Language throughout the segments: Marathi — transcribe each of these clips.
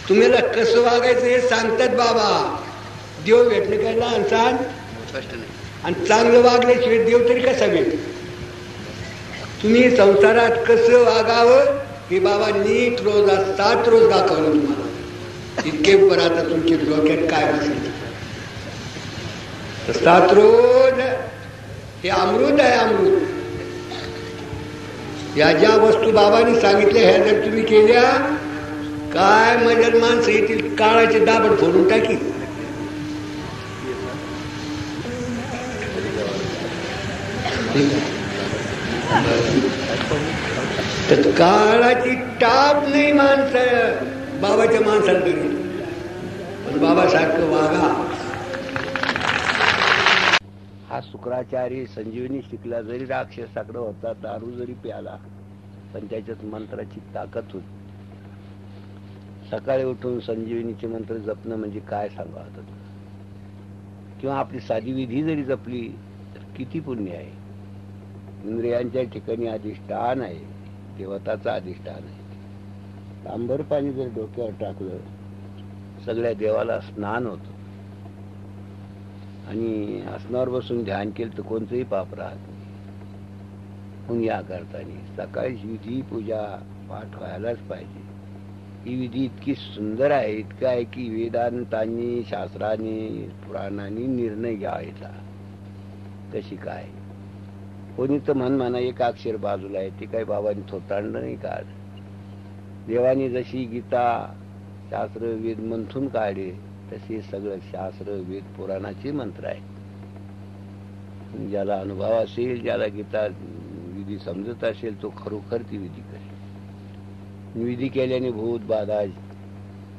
तुम्हाला कसं वागायचं हे सांगतात बाबा. देव भेटणं काय लहान सहान स्पष्ट नाही. आणि चांगलं वागल्याशिवाय देव तरी कसा भेट. तुम्ही संसारात कसं वागावं हे बाबा नीट रोज 7 रोज दाखवलं तुम्हाला. इतके पर आता तुमच्या डोक्यात काय बसेल. 7 रोज हे अमृत आहे, अमृत. या ज्या वस्तू बाबांनी सांगितल्या ह्या जर तुम्ही केल्या, काय मजल माणसं येतील काळाचे दाबड फोडून टाकी. तर काळाची टाप नाही माणसं बाबाच्या माणसाला तरी. पण बाबासारखं वागा. हा शुक्राचार्य संजीवनी शिकला, जरी राक्षसाकडे होता, दारू जरी प्याला, पण त्याच्यात मंत्राची ताकद होती. सकाळी उठून संजीवनीचे मंत्र जपणं म्हणजे काय सांगा आता. किंवा आपली साधी विधी जरी जपली तर किती पुण्य आहे. इंद्रियांच्या ठिकाणी अधिष्ठान आहे, देवताचं अधिष्ठान आहे. तांबर पाणी जर डोक्यावर टाकलं, सगळ्या देवाला स्नान होतं. आणि आसनावर बसून ध्यान केलं तर कोणतंही पाप राहत नाही. म्हणून या करताना सकाळी विधी पूजा पाठ व्हायलाच पाहिजे. ही विधी इतकी सुंदर आहे, इतकं आहे की वेदांतांनी, शास्त्रांनी, पुराणांनी निर्णय घ्यायचा कशी काय. कोणी तर म्हणा एक अक्षर बाजूला आहे, ते काही बाबांनी थोतांडलं नाही काढ. देवानी जशी गीता शास्त्र वेद मंथून काढले, तसे सगळं शास्त्र वेद पुराणाचे मंत्र आहेत. ज्याला अनुभव असेल, ज्याला गीता विधी समजत असेल, तो खरोखर ती विधी करेल. विधी केल्याने भूत बाधा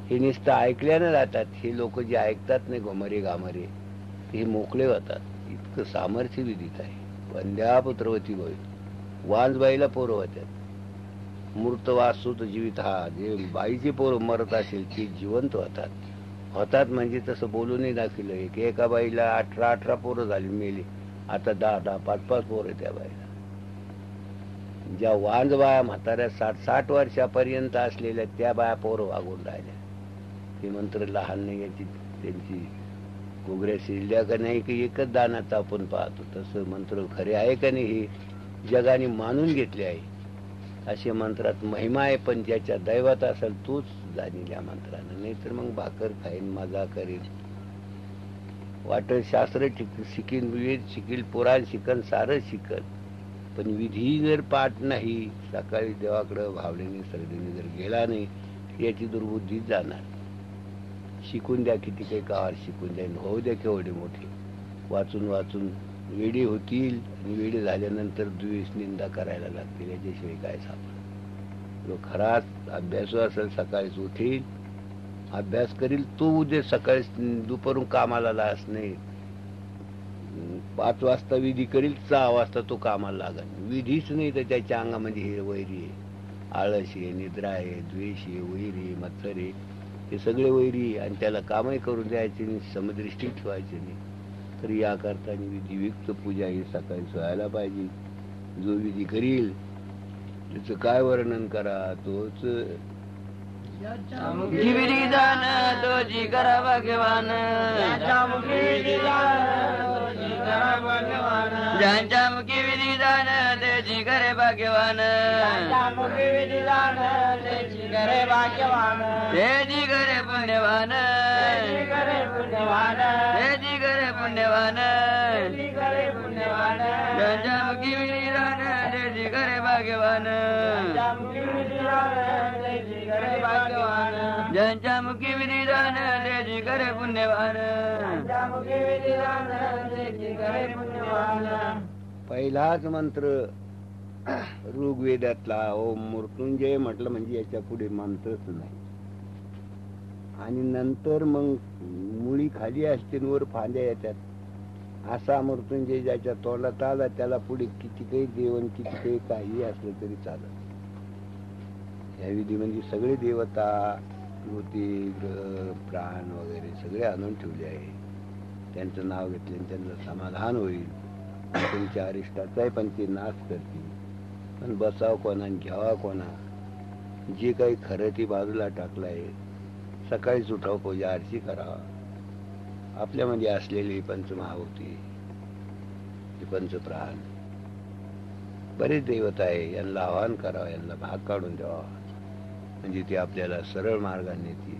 हे नुसतं ऐकल्यानं जातात. हे लोक जे ऐकतात नाही घोमरे घामरे, हे मोकळे होतात. इतकं सामर्थ्य विधीत आहे. वंद्या पुत्रवती भोय, वांजबाईला पोरं होत्यात. मूर्त वासूत जीवित. हा जे बाईचे पोरं मरत असेल ते जिवंत होतात. होतात म्हणजे तसं बोलूनही दाखवलं. एका बाईला 18 पोरं झाली, मेली. आता 10 5 पोरं त्या बाईला. ज्या वांज बाया म्हाताऱ्या 60 वर्षापर्यंत असलेल्या त्या बाया पोरं वागून राहिल्या. ते मंत्र लहान नाही, याची त्यांची घुगऱ्या शिजल्या का नाही की एकच दानाचा आपण पाहतो. तसं मंत्र खरे आहे का नाही हे जगाने मानून घेतले आहे. असे मंत्रात महिमा आहे, पण ज्याच्या दैवात असेल तोच जाणील या मंत्रानं. नाही तर मग भाकर खाईन, मजा करेन, वाटत शास्त्र शिकीन, वेद शिकील, पुराण शिकन, सारं शिकन, पण विधी जर पाठ नाही, सकाळी देवाकडं भावनेने श्रद्धेने जर गेला नाही, याची दुर्बुद्धीच जाणार. शिकून द्या किती काही काळ शिकून द्या, होऊ द्या केवढे मोठे, वाचून वाचून वेडे होतील. आणि वेडे झाल्यानंतर द्वेष निंदा करायला लागतील. याच्याशिवाय काय सापड. जो खराच अभ्यासू असेल, सकाळीच उठेल, अभ्यास करील, तो उद्या सकाळी दुपारून कामाला लास नाही. 5 वाजता विधी करील, 6 वाजता तो कामाला लागेल. विधीच नाही तर त्याच्या अंगामध्ये हे वैरी आहे, आळस आहे, निद्रा आहे, द्वेष आहे, वैर आहे, मत्सर आहे, हे सगळे वैरी. आणि त्याला कामही करून द्यायचे नाही, समदृष्टी ठेवायची नाही. तर या करताना विधियुक्त पूजा ही सकाळी व्हायला पाहिजे. जो विधी करील त्याचं काय वर्णन करा. तोच विधिदान तोची करा भगवान, ज्यांच्या मुखी विधिदान त्याची करे भाग्यवान, त्याची करे पुण्यवान, त्याची करे पुण्यवान, ज्यांच्या मुखी विधिदान त्याची करे भाग्यवान, ज्यांच्या मुखी विधिदान त्याची करे पुण्यवान. पहिलाच मंत्र ऋग्वेदातला ओम मृत्युंजय म्हटलं म्हणजे याच्या पुढे मंत्रच नाही. आणि नंतर मग मुळी खाली असते, वर फांद्या येतात. असा मृत्युंजय ज्याच्या तोंडात आला त्याला पुढे किती काही देवन, किती काही काही असलं तरी चालत. या विधी म्हणजे सगळे देवता, मूर्ती, ग्रह, प्राण वगैरे सगळे आणून ठेवले आहे. त्यांचं नाव घेतले त्यांचं समाधान होईल. तुमच्या अरिष्टाचाही पण ते नाश करतील. पण बसाव कोणा, घ्यावा कोणा, जे काही खरं ती बाजूला टाकलं आहे, सकाळीच उठाव, पूजा आरती करा. आपल्यामध्ये असलेली पंचमहाभूती, पंचप्राण, बरेच दैवत आहे, यांना आवाहन करावं, यांना भाग काढून द्यावा, म्हणजे ते आपल्याला सरळ मार्गाने नेतील.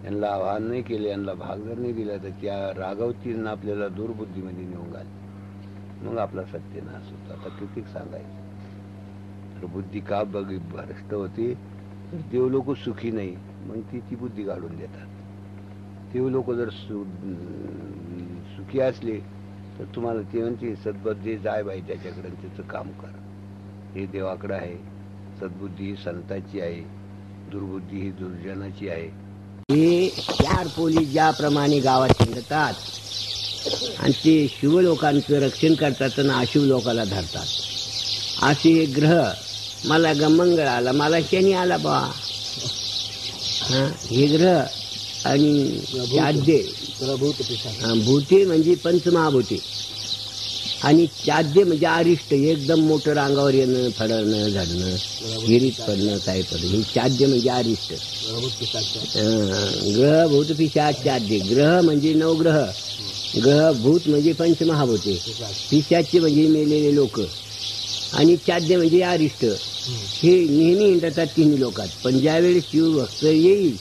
यांना आवाहन नाही केले, यांना भाग जर नाही दिला तर त्या रागवतील, आपल्याला दुर्बुद्धीमध्ये नेऊन घाल. मग आपला सत्यनाश होतो. आता किती सांगायचं. तर बुद्धी का भ्रष्ट होती, तर देव लोक सुखी नाही, मग ती बुद्धी काढून देतात. देव लोक जर सुखी असले तर तुम्हाला ते म्हणते सद्बुद्धी जाय बाई त्याच्याकडे, त्याचं काम कर. हे देवाकडे आहे. सद्बुद्धी ही संतांची आहे, दुर्बुद्धी ही दुर्जनाची आहे. हे 4 पोलीस ज्याप्रमाणे गावात हिंडतात आणि ते शिव लोकांचं रक्षण करतात आणि अशिव लोकांना धरतात, असे ग्रह मला गमंगळ आला, मला शनी आला बा. हे ग्रह आणि चाद्य भूते म्हणजे पंचमहाभूते आणि चाद्य म्हणजे अरिष्ट, एकदम मोठं रांगावर येणं, फडणं, झडणं, गिरीत पडणं, काय पडणं, हे चाद्य म्हणजे अरिष्ट. ग्रह भूत पिशाच चाद्य. ग्रह म्हणजे नवग्रह, ग्रह भूत म्हणजे पंचमहाभूते, पिशाचे म्हणजे मेलेले लोक आणि चाद्य म्हणजे अरिष्ट. हे नेहमी हिंडतात तिन्ही लोकात. पण ज्यावेळी शिवभक्त येईल,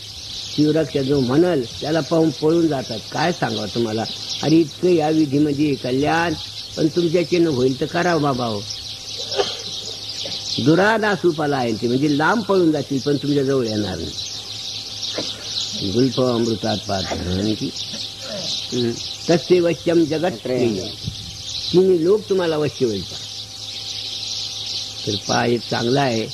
शिवरक्षा जो म्हणल त्याला पाहून पळून जातात. काय सांगावं तुम्हाला. अरे इतकं या विधीमध्ये कल्याण, पण तुमच्याच्यानं होईल तर करावं बाबा हो. दुरादासूपाला आहे ते, म्हणजे लांब पळून जातील पण तुमच्या जवळ येणार नाही. गुल्फ अमृतात पाहत तसे वश्यम जगत तिन्ही लोक तुम्हाला वश्य होईल. तर पहा एक चांगला आहे.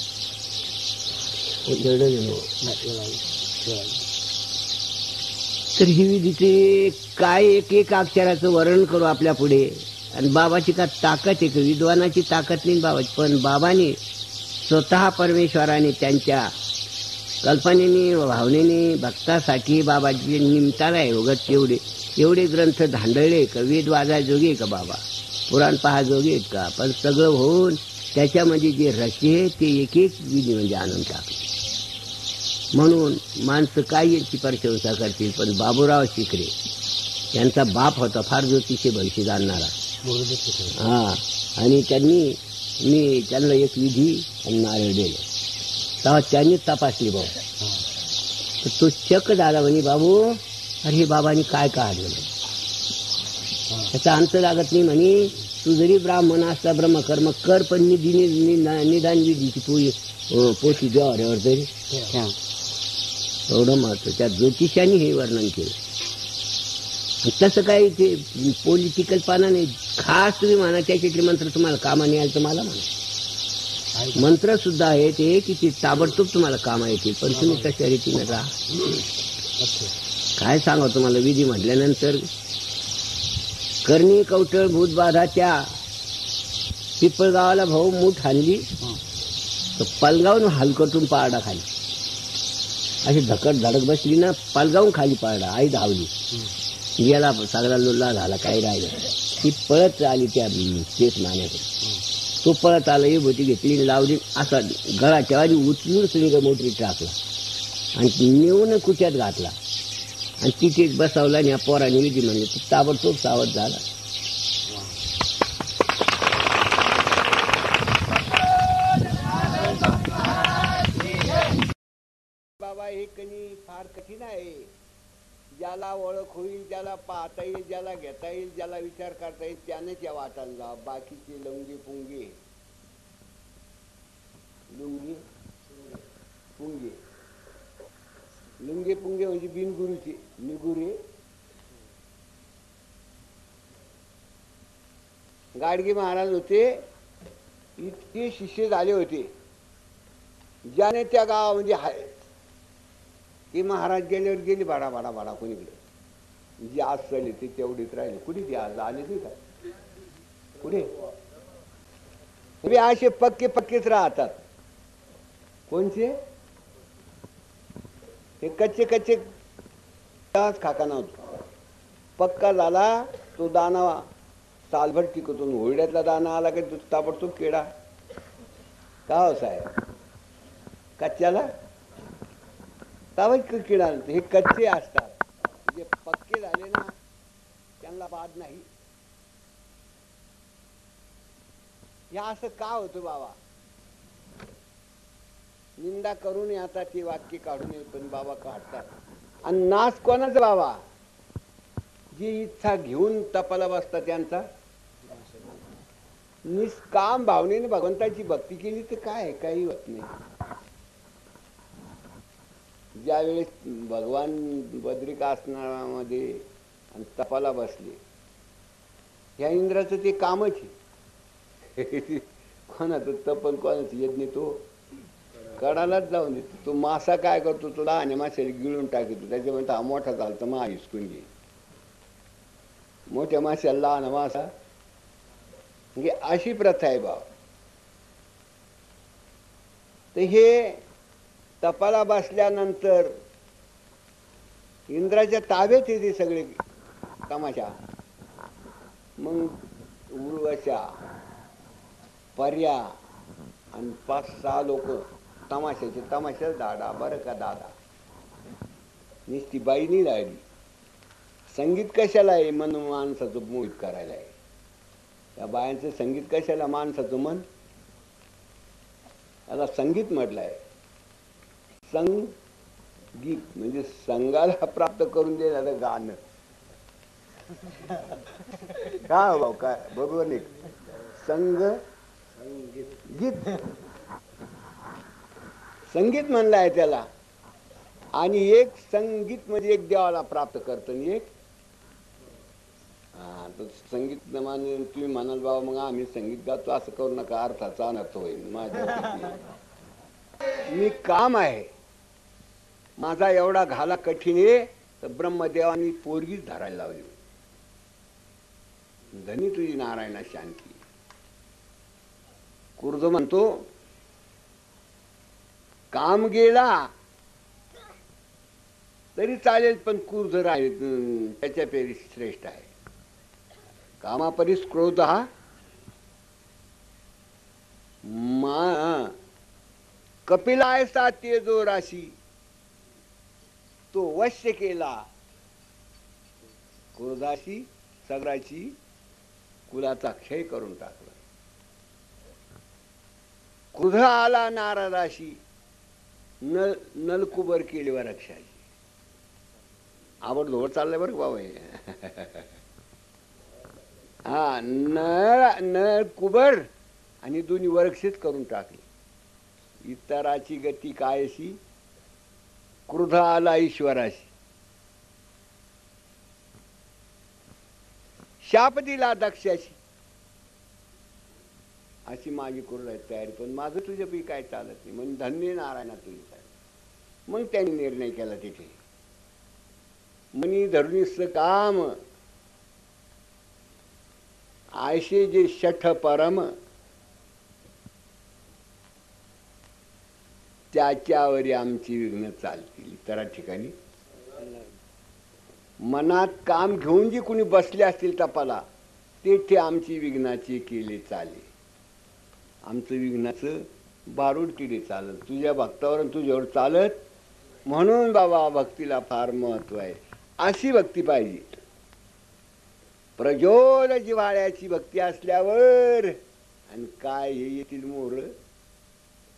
तर ही विधीचे काय एक एक अक्षराचं वर्णन करू आपल्या पुढे. आणि बाबाची का ताकद आहे का, विद्वानाची ताकद नाही बाबाची, पण बाबाने स्वतः परमेश्वराने त्यांच्या कल्पनेने भावनेने भक्तासाठी बाबाची निमित्ताला आहे उगत एवढे ग्रंथ धांडळे का, वेद वाजा जोगे का बाबा, पुराण पहा जोगे आहेत का. पण सगळं होऊन त्याच्यामध्ये जे रचे ते एक एक विधी म्हणजे आणून टाकले. म्हणून माणसं काय यांची प्रशंसा करतील, पण बाबूराव शिखरे यांचा बाप होता फार ज्योतिषी भविष्य जाणणारा. आणि मी त्यांना एक विधी आणि नारळ दिले, तेव्हा त्यांनी तपासली भाऊ. तर तो चक झाला म्हणे, बाबू अरे हे बाबांनी काय काढलं, त्याचा अंत लागत नाही म्हणे. तू जरी ब्राह्मण असला ब्रह्मकर्म कर, पण निदान विधीची पोथी द्यावर तरी एवढं महत्व. त्या ज्योतिषांनी हे वर्णन केलं. तसं काही ते पॉलिटिकल पाना नाही. खास तुम्ही म्हणा त्याच्यातले मंत्र तुम्हाला कामा नाही आलं तर मला म्हणा. मंत्र सुद्धा आहे ते की ते ताबडतोब तुम्हाला कामा येतील, पण तुम्ही कशा रीतीने राहा. काय सांगा तुम्हाला विधी म्हटल्यानंतर. करणी कवटळ भूतबाधाच्या पिपळगावाला भाऊ मूठ हाणली तर पालगावून हलकटून पारडा खाली अशी धकट धडक बसली ना, पालगावून खाली पारडा. आई धावली, गेला सगळा लुल्ला झाला, काही राहिलं. ती पळत आली त्या तेच मान्याकडे. तो पळत आला, ही भोटी घेतली लावली, असा गळाच्या आधी उचलून सुनीला मोटरी टाकला आणि नेऊन कुच्यात घातला आणि तिथे बसवला. आणि या पोराने विधी म्हणले तर ताबडतोब सावध झाला. बाबा हे कणी फार कठीण आहे. ज्याला ओळख होईल, ज्याला पाहता येईल, ज्याला घेता येईल, ज्याला विचार करता येईल त्यानेच या वाटायला जा. बाकीचे लंगी पुंगे लुंगी पुंगे लुंगे पुंगे म्हणजे बिनगुरूचे निगुरे. गाडगे महाराज होते, इतके शिष्य झाले होते ज्याने त्या गावामध्ये आहे की महाराज गेल्यावर गेली बाडा बाडा बाडा कोणीकडे. जी आज चालली ते तेवढीच राहिले. कुठे ती आज आले नाही का कुठे. असे पक्के पक्केच राहतात. कोणचे हे कच्चे कच्चे खाका नव्हतो. पक्का झाला तो दाना सालभर टिकतो. होळड्यातला दाना आला की ताबडतोब किडा. का हो साहेब कच्च्याला तावच किडा हे कच्चे असतात, जे पक्के झाले ना त्यांना बाद नाही. या असं का होतं बाबा? निंदा करून आता ती वाक्य काढू नये, पण बाबा काढतात. आणि नाश कोणाचा बाबा? जी इच्छा घेऊन तपाला बसतात त्यांचा. निष्काम भावनेने भगवंताची भक्ती केली तर काय काही होत नाही. ज्यावेळेस भगवान बद्रिकासनामध्ये आणि तपाला बसले, ह्या इंद्राचं ते कामच आहे. कोणाचं तपन कोणाचं यज्ञ तो कडालाच जाऊन देतो. तो मासा काय करतो, तो लहान माशाला गिळून टाकतो. त्याच्यामुळे हा मोठा झाला तर मग हिसकून घे. मोठ्या माशाला लहान मासा, म्हणजे अशी प्रथा आहे भाव. तर हे तपाला बसल्यानंतर इंद्राच्या ताब्यात येते सगळे तमाशा. मग उर्वशा, पर्या आणि 5-6 लोक तमाशाचे तमाशाच दाडा. बरं का दादा, नुसती बाई नाही राहिली. संगीत कशाला आहे? मन माणसाचं मोहित करायला आहे. त्या बायांचं संगीत कशाला? माणसाचं मन. त्याला संगीत म्हटलंय. संगीत म्हणजे संघाला प्राप्त करून देणारं गाणं. काय भाऊ, काय बरोबर नाही? संग गीत, संगीत म्हणलंय त्याला. आणि एक संगीत म्हणजे एक देवाला प्राप्त करत, एक तर संगीत तुम्ही म्हणाल बाबा मग आम्ही संगीत गातो, असं करू नका, अर्थाचा अनर्थ होईल. माझ्या मी काम आहे, माझा एवढा घाला कठीण आहे, तर ब्रह्मदेवानी पोरगीच धरायला लावली. धनी तुझी नारायणा शांती. कुर्द म्हणतो काम गेला तरी चालेल, पण क्रुद्ध राहील त्याच्यापेक्षा श्रेष्ठ आहे. कामापरीस क्रोध हा कपिला ऐसा ते जो राशी, तो वश्य केला क्रोधाशी सगळ्याची कुलाचा क्षय करून टाकला. क्रोध आला नारदाशी, नलकुबर केली व रक्षाची. आवड धोड चाललंय बरं बाबा. हा नळ कुबर आणि दोन्ही वरक्षित करून टाकले. इतराची गती कायशी, क्रोध आला ईश्वराशी. शाप दिला दक्षाशी. अशी माझी क्रोधाची तयारी, पण माझं तुझ्या पी काय चालत नाही. म्हणजे धन्य नारायणा तुझी चालत. मग त्यांनी निर्णय केला तिथे, मनी धरुणीच काम आयशे जे शठ परम, त्याच्यावर आमची विघ्न चालतील. इतरा ठिकाणी मनात काम घेऊन जे कुणी बसले असतील तपाला, तेथे आमची विघ्नाची केले चाले. आमचं विघ्नाचं बारूड किडे चालत, तुझ्या भक्तावर तुझ्यावर चालत. म्हणून बाबा भक्तीला फार महत्व आहे. अशी भक्ती पाहिजे. प्रज्वल जिव्हाळ्याची भक्ती असल्यावर आणि काय हे येतील मोर,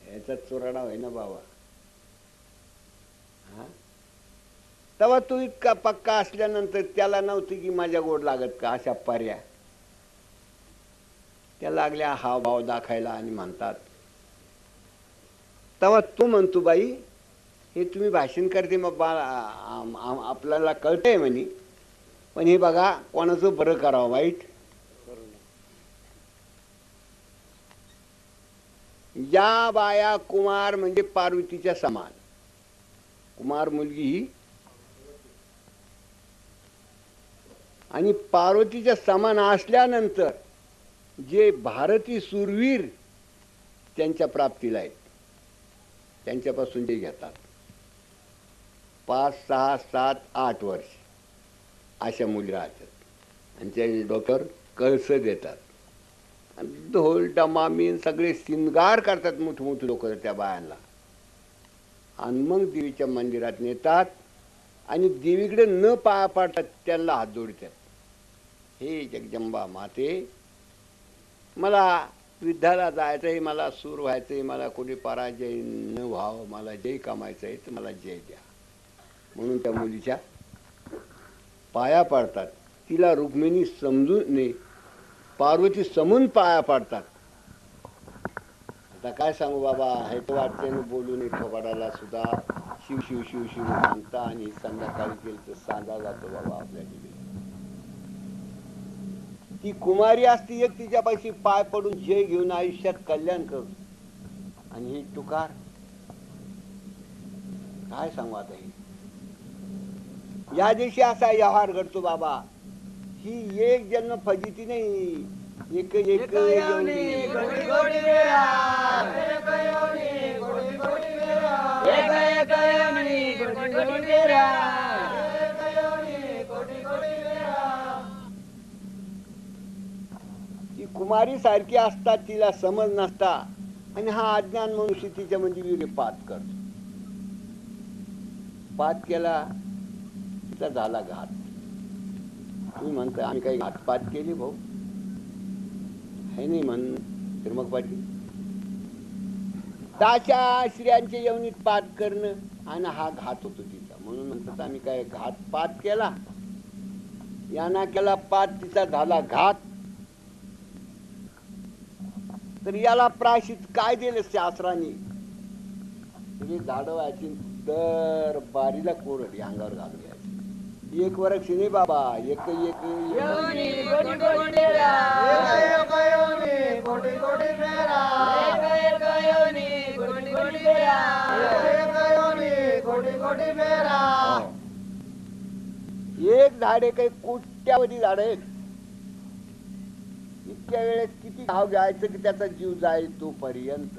याचा चोराडा होय ना बाबा. हा, तेव्हा तू इतका पक्का असल्यानंतर त्याला नव्हती की माझ्या गोड लागत का? अशा पर्या त्या लागल्या हाव भाव दाखायला आणि म्हणतात. तेव्हा तू म्हणतो बाई हे तुम्ही भाषण करते मग आपल्याला कळतंय म्हणे, पण हे बघा कोणाचं बरं करावं वाईट. या बाया कुमार म्हणजे पार्वतीच्या समान. कुमार मुलगी ही आणि पार्वतीच्या समान असल्यानंतर जे भारती सुरवीर त्यांच्या प्राप्तीला आहेत, त्यांच्यापासून जे घेतात 5, 6, 7, 8 वर्ष अशा मुली राहतात आणि त्या डोक्यावर कळस देतात. ढोल डमामीन सगळे शिंगार करतात मोठे मोठे लोक त्या बायांना. आणि मग देवीच्या मंदिरात नेतात आणि देवीकडे न पाया पाडतात, त्यांना हात जोडतात. हे जगदंबा माते, मला युद्धाला जायचंय, मला सूर व्हायचंय, मला कोणी पराजय न व्हावं, मला जय कमायचं आहे, तर मला जय द्या. म्हणून त्या मुलीच्या पाया पाडतात. तिला रुक्मिणी समजून नाही, पार्वती समून पाया पाडतात. आता काय सांगू बाबा, हे तर वाटतंय ना बोलून एकपडाला सुद्धा शिव शिव शिव शिव म्हणता आणि संध्याकाळी गेलं तर सांगा जातो बाबा आपल्या तिथे. ती कुमारी असती एक, तिच्यापाशी पाय पडून जय घेऊन आयुष्यात कल्याण करू. आणि ही तुकार काय सांगू आता. ही या दिवशी असा व्यवहार घडतो बाबा. ही एक जन्म फजिती नाही, एक एक योनी. ती कुमारी सारखी असतात, तिला समज नसता आणि हा अज्ञान मनुष्य तिच्या म्हणजे विरे पात करतो. पात केला तिचा झाला घात. तुम्ही म्हणता आम्ही काही घातपात केली भाऊ, हे नाही म्हण मग पाटील. ताच्या स्त्रियांच्या यवनीत पात करणं आणि हा घात होतो तिचा. म्हणून म्हणतात आम्ही काय घातपात केला, यांना केला पात, तिचा झाला घात. तर याला प्रायश्चित काय दिलं शास्त्राने? म्हणजे झाडं व्हायची, दर बारीला कोरडी अंगावर घालून घ्यायची. एक वर्ष नाही बाबा, एक एक एक झाडे काही कोट्यावधी झाड आहेत. इतक्या वेळेस किती घाव घ्यायचं की त्याचा जीव जाईल तोपर्यंत.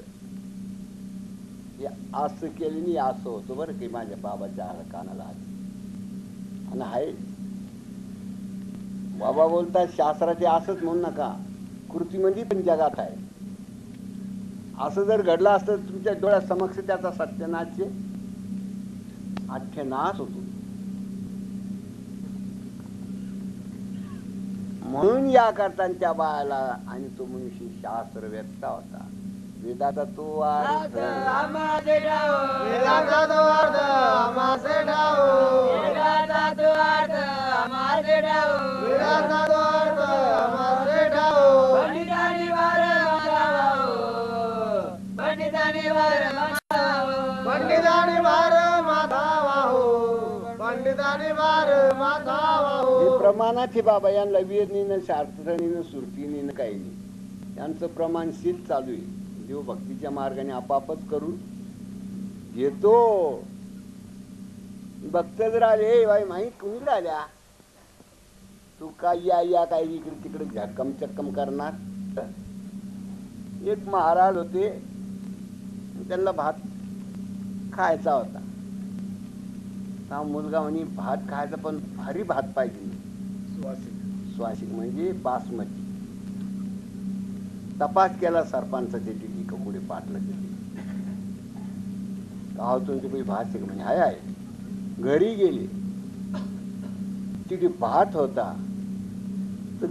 असं केलं नाही असं होतं बरं की माझ्या बाबाच्या कानाला आणि आहे. बाबा बोलतात शास्त्राचे असंच म्हणू नका, कृतीमध्ये पण जगात आहे. असं जर घडलं असतं तुमच्या डोळ्या समक्ष त्याचा सत्यनाश अठ्ठेनाश होतो. म्हणून या करता त्या बाळाला आणि तो मनुष्य शास्त्र व्यक्त होता. वेदाचा तो अर्थ प्रमाणाचे बाबा. यांना वेदनीनं शास्त्रणीनं सुरतीनं काही नाही. यांचं प्रमाणशील चालू आहे. देव भक्तीच्या मार्गाने आपापच करून घेतो. भक्त जर आले बाई माहीत कुणीकडे आल्या, तू काय या काय इकडे तिकडे झक्कम चक्कम करणार. एक महाराज होते, त्यांना भात खायचा होता. हा मुलगा म्हणे भात खायचा पण भारी भात पाहिजे. स्वासिक म्हणजे बासमती. तपास केला सरपंचाचे तिथे कपुडे पाटलं तिथे तुमचे भात शिक म्हणजे हाय आहे. घरी गेले तिथे भात होता, तर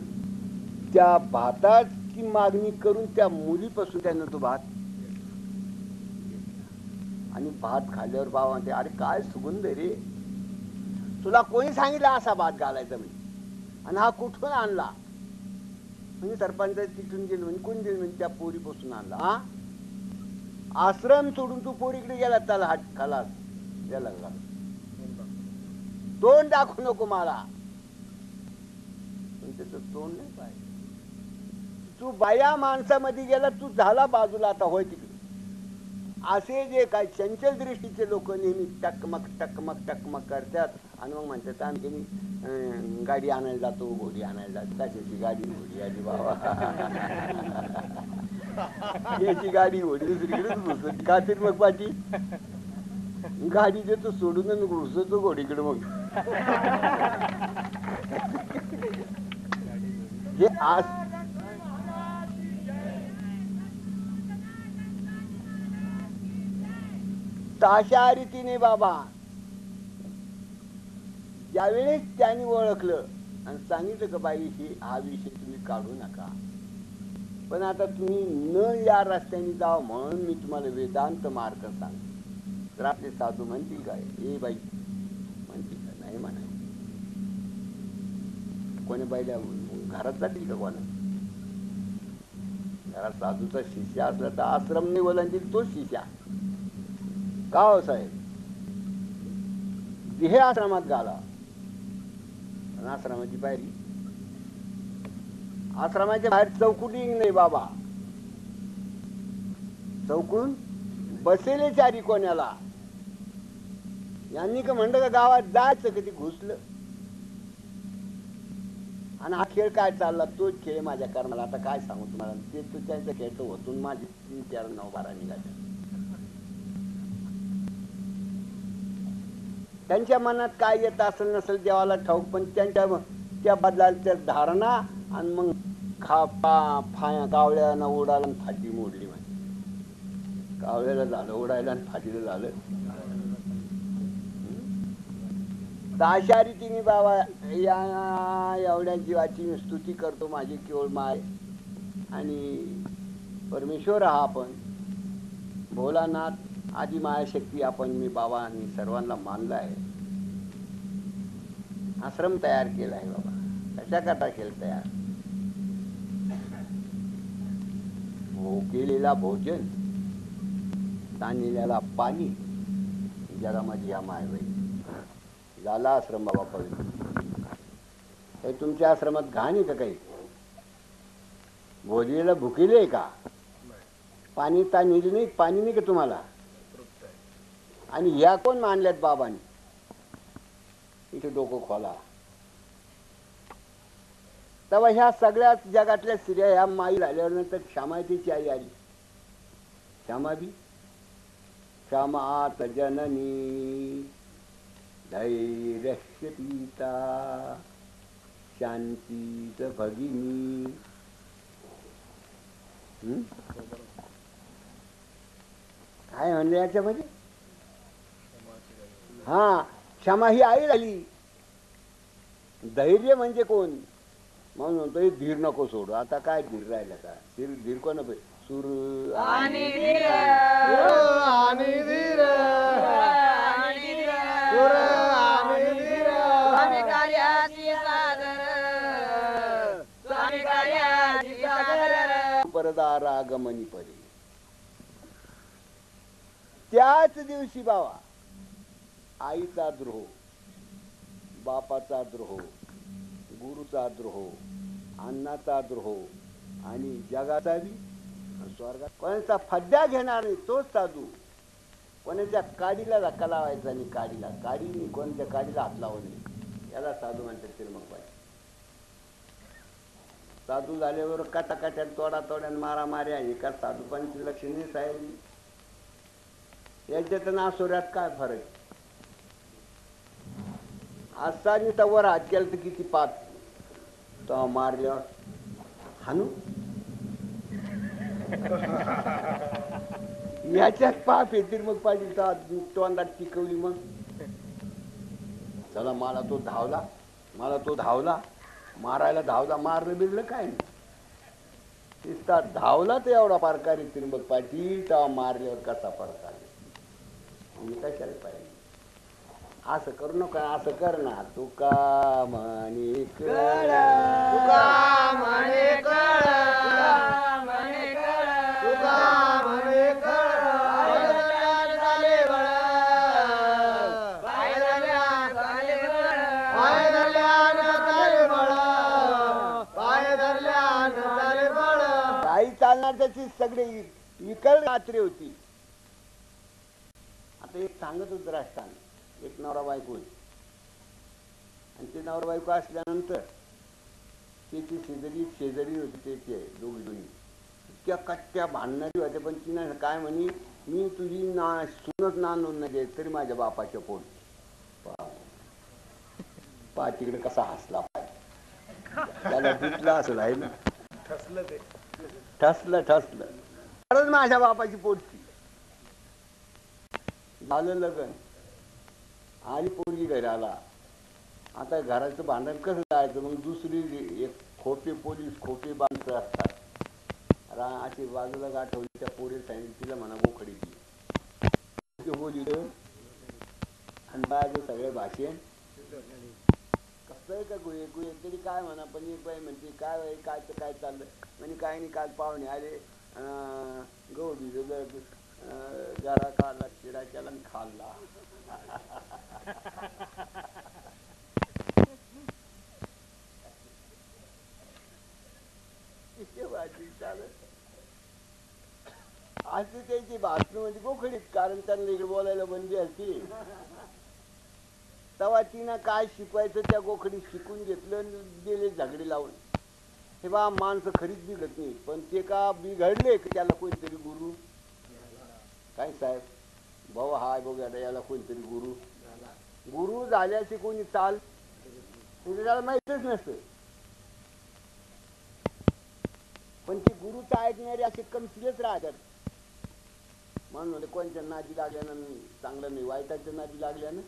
त्या भाताची मागणी करून त्या मुलीपासून त्यानं तो भात आणि भात खाल्ल्यावर बाबा म्हणते अरे काय सुगंध रे, तुला कोणी सांगितलं असा भात घालायचा म्हणजे, आणि हा कुठून आणला म्हणजे सरपंच तिथून गेलो म्हणजे कोण गेलो म्हणजे त्या पोरीपासून आणला. हा आश्रम सोडून तू पोरीकडे गेला, त्याला हात खालास द्यायला लागला. तोंड दाखवू नको मला, त्याचं तोंड नाही पाहिजे. तू बाया माणसामध्ये गेला, तू झाला बाजूला आता होय तिकडे. असे जे काय चंचल दृष्टीचे लोक नेहमी टकमक टकमक टकमक करतात आणि मग म्हणतात आम्ही गाडी आणायला जातो, घोडी आणायला जातो. कशाची गाडी घोडी आली बाबा, याची गाडी घोडी दुसरीकडेच घुसत का तरी मग पाठी गाडी देतो सोडून घुसतो घोडीकडे. मग हे आज तशा रीतीने बाबा ज्यावेळेस त्यांनी ओळखलं आणि सांगितलं का बाई हा विषय तुम्ही काढू नका, पण आता तुम्ही न या रस्त्याने जावं म्हणून मी तुम्हाला वेदांत मार्ग सांगतो. तर आपले साधू म्हणतील काय, ए बाई म्हणतील का, नाही म्हणाय. कोणी बाईला घरात जातील का, कोणा घरात साधूचा शिष्य असला तर आश्रम नाही बोलांतील तोच शिष्या का हो साहेब, हे आश्रमात घाला. आश्रमाची पायरी, आश्रमाच्या बाहेर चौकुटी नाही बाबा, चौकून बसेले चारी कोण्याला. यांनी का म्हणलं का गावात जायचं, कधी घुसलं. आणि हा खेळ काय चालला, तोच खेळ माझ्या कर्माला. आता काय सांगू तुम्हाला, ते तो त्यांचा खेळ तो होतून माझे 3, 4, 9, 12 निघाले. त्यांच्या मनात काय येत असेल नसेल देवाला ठाऊक, पण त्यांच्या त्या बदलाच्या धारणा आणि मग कावळ्यानं उडाला आणि फाटी मोडली. म्हणजे कावळ्याला झालं उडायला आणि फाटीला झालं. अशा रीतीने बाबा या एवढ्या जीवाची स्तुती करतो माझी केवळ माय आणि परमेश्वर हा आपण भोलानाथ आदी मायाशक्ती आपण मी बाबांनी सर्वांना मानलं आहे. आश्रम तयार केला आहे बाबा. कशा करता केलं तयार, केलेला भोजन, ताणलेला पाणी, जगामध्ये या माय बाई झाला आश्रम बाबा पवित्र. हे तुमच्या आश्रमात घाण आहे का काही, भोजलेला भुकेले का, पाणी ताणलेली नाही, पाणी नाही का तुम्हाला. आणि ह्या कोण मानल्यात बाबांनी, इथे डोकं खोला. तेव्हा ह्या सगळ्या जगातल्या स्त्रिया ह्या माई झाल्यावर नंतर क्षमातीची आई आली. क्षमा बी क्षमात जननी धैर्यस्य पिता शांतीच भगिनी. काय म्हणले याच्यामध्ये, हा क्षमा ही आई झाली. धैर्य म्हणजे कोण, म्हणून म्हणतो धीर नको सोडू. आता काय धीर राहिला का, धीर कोण सूर आणि धीर आणि धीर परदारागमनी परी. त्याच दिवशी बाबा आईचा द्रोह, बापाचा द्रोह, गुरुचा द्रोह, अन्नाचा द्रोह आणि जगाचा बी स्वर्गात कोणाचा फद्या घेणार नाही तोच साधू. कोणाच्या काडीला धक्का लावायचा नाही, काडीने कोणाच्या काडीला हात लावू नये, याला साधू म्हणतात. तर मग पाहिजे साधू झाल्यावर काटाकाट्यात तोडातोड्यान मारामाऱ्या एका साधूपणाची लक्षणे साहेब. याच्यात नासोऱ्यात काय फरक, असा वर हात केला तर किती पाच तो मारल्यावर हानू. याच्यात पाप येतील मग पाहिजे तोंडात टिकवली. मग चला मला तो धावला मारायला धावला, मारलं बिरलं काय नाही, धावला तर एवढा पारकारी त्रिंबक पाटील तेव्हा मारल्यावर कसा पडता कशाला पाहिजे. असं करू नका, असं कर ना. तुका म्हणे कळ, तुका म्हणे कळ, तुका म्हणे कळ, काही चालणार त्याची सगळी विकल रात्री होती. आता एक सांगत होत राजस्थान, एक नवरा बायको होती आणि ते नवरा बायको असल्यानंतर त्याची शेजारी होती, ते दोघी इतक्या कट्ट्या भांडणारी होत्या. पण तिने काय म्हणे, मी तुझी सुनच नांदून नाही देत तरी माझ्या बापाच्या पोट. पा तिकडे कसा हसला, त्याला दिसला असं आहे ना, ठसलं खरंच माझ्या बापाची पोटची. झालं लग्न, आली पोरगी घरी आला. आता घराचं भांडण कसं जायचं? मग दुसरी एक खोपे पोलीस, खोपे माणसं असतात. अशी बाजूला गाठवली, त्या पोरी सांगितलं तिला म्हणा गोखडी ती बोली आणि बायचे सगळे भाषण कसं का गुये गुये तरी काय म्हणा. पण एक बाई म्हणते काय काय तर काय चाललं म्हणजे काय नाही. काल पाहुणे आले, गहू भिजवलं, जरा काढला, चिडा केला आणि खाल्ला. अशी त्याची भाषण म्हणजे गोखडीत, कारण त्यांना इकडे बोलायला बंदी असती. तेव्हा तिनं काय शिकवायचं त्या गोखडीत शिकून घेतलं आणि गेले झगडे लावून. हे बा माणसं खरीच बिघडत नाही, पण ते का बिघडले की त्याला कोणतरी गुरु काय साहेब भाऊ हाय बघा याला कोणतरी गुरु गुरु झाल्याचे कोणी चाल त्याला माहितच नसतं. पण ती गुरुचं ऐकणारे असे कमसिलच राहतात. म्हणून कोणत्या नादी लागल्यानं चांगलं नाही, वाईटाच्या नादी लागल्यानं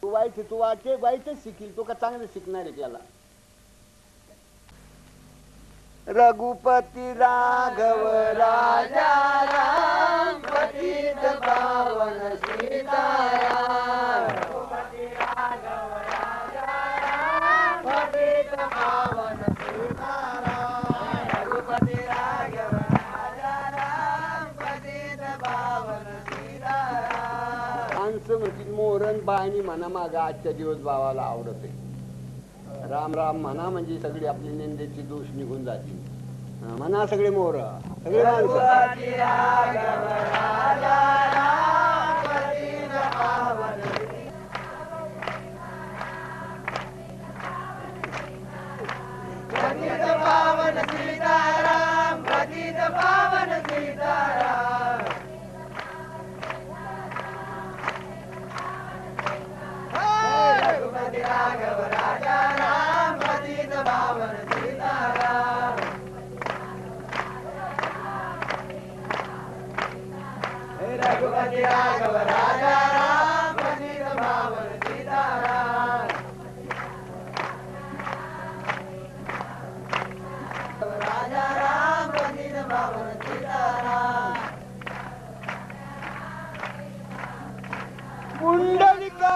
तू वाईट तू वाईटच शिकील, तो का चांगलं शिकणार आहे त्याला. रघुपती राघव राजा राम पतित पावन सीताराम. रघुपती राघव राजा राम पतित पावन सीताराम. रघुपती राघव राजा राम पतित पावन सीताराम. माणसं म्हणतील मोरण बायनी म्हणा मागा आजच्या दिवस भावाला आवडत आहे. राम राम म्हणा म्हणजे सगळी आपली निंदेची दोष निघून जातील. म्हणा सगळे मोर सगळे पावन सीताराम पतित पावन सीताराम. रघुपती राघव राजा राम पतित पावन सीताराम. रघुपती राघव राजा राम पतित पावन सीताराम. राजा राम पतित पावन सीताराम. पुंडलिका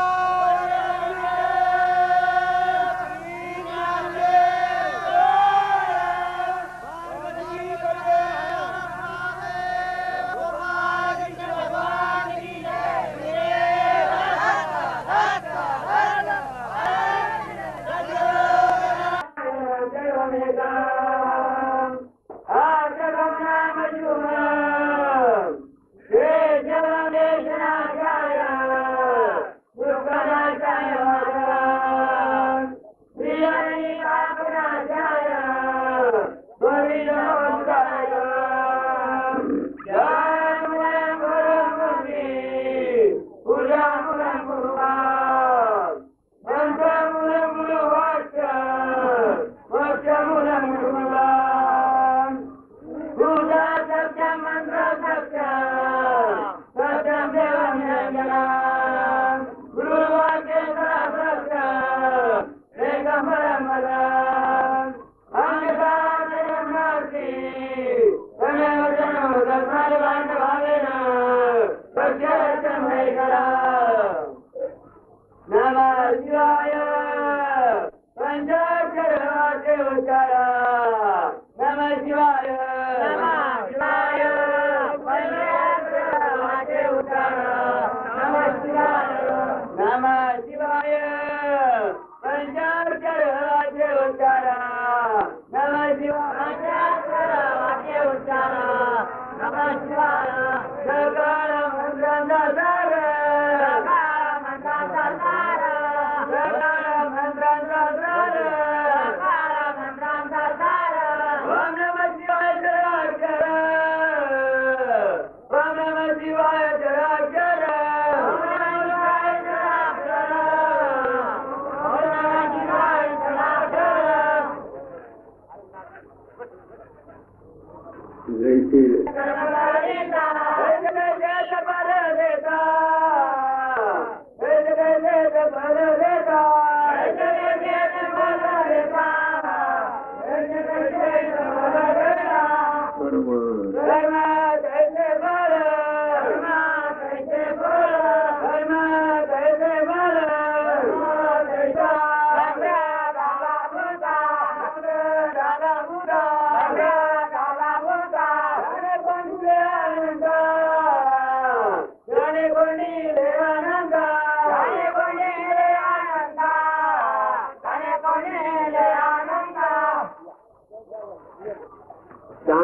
मंत्रांचा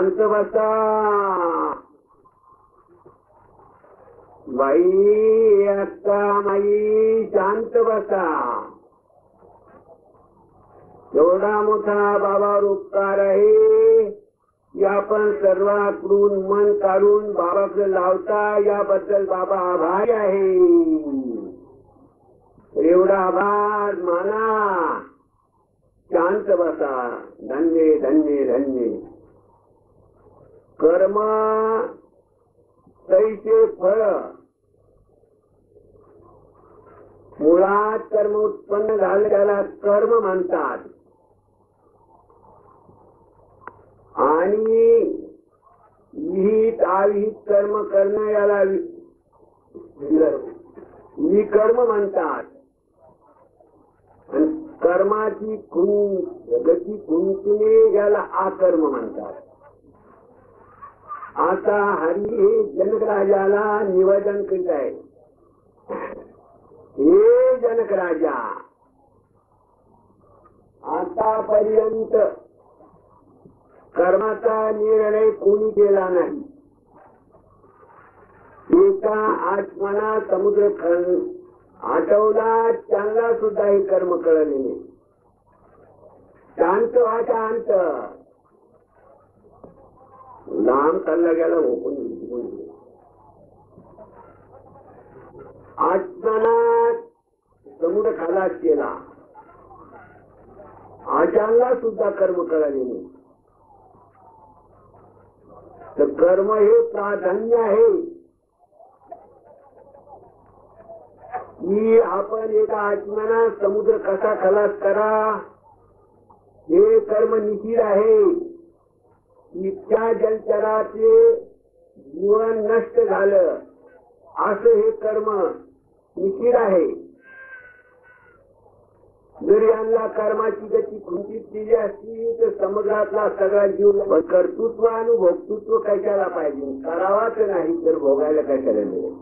शांत बसा बाई, अक्का माई शांत बसा. एवढा मोठा बाबावर उपकार आहे, आपण सर्वांकडून मन काढून बाबाकडे लावता, याबद्दल बाबा आभारी आहे. एवढा आभार माना. शांत बसा. धन्य धन्य धन्य. कर्म तैसे फळ. मुळात कर्म उत्पन्न झाले त्याला कर्म म्हणतात. आणि विहित अविहित कर्म करणं याला विकर्म म्हणतात. आणि कर्माची गती खुंटणे याला आकर्म म्हणतात. आता हरी हे जनक राजाला निवेदन करीत आहे. हे जनक राजा, आतापर्यंत कर्माचा निर्णय कोणी केला नाही. एका आत्मना समुद्र आठवला, त्यांना सुद्धा हे कर्म कळले नाही. शांत व्हा शांत. लांब चालला गेला आत्मना समुद्र खलास केला, आचारला सुद्धा कर्म कळले नाही. तर कर्म हे प्राधान्य आहे की आपण एका आत्म्याना समुद्र कसा खलास करा, हे कर्म निश्चित आहे. इतक्या जलचराचे जीवन नष्ट झालं असं हे कर्म निश्चित आहे. जर यांना कर्माची गती खुंटीत केली असती तर समुद्रातला सगळा जीव कर्तृत्व आणि भोक्तृत्व कशाला पाहिजे, करावाच नाही तर भोगायला कशाला मिळेल.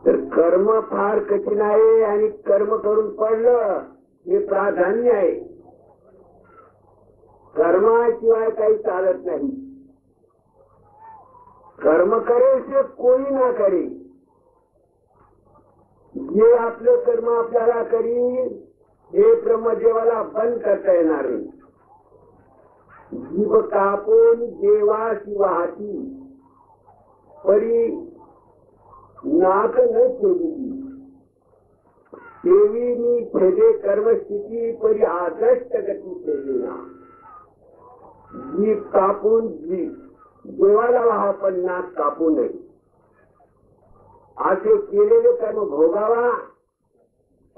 तर कर्म फार कठीण आहे आणि कर्म करून पडलं हे प्राधान्य आहे. कर्माशिवाय काही चालत नाही. कर्म करे से कोणी ना करे. जे आपलं कर्म आपल्याला करील हे ब्रह्मदेवाला बंद करता येणार नाही. जीव कापून देवाशी वाहती परी नाक न ठेवली. देवीनी छेदे कर्मस्थिती परी आदर्श गती ठेवली. जीव कापून देवाला वाहा पण नाक कापू नये. असे केलेले कर्म भोगावा,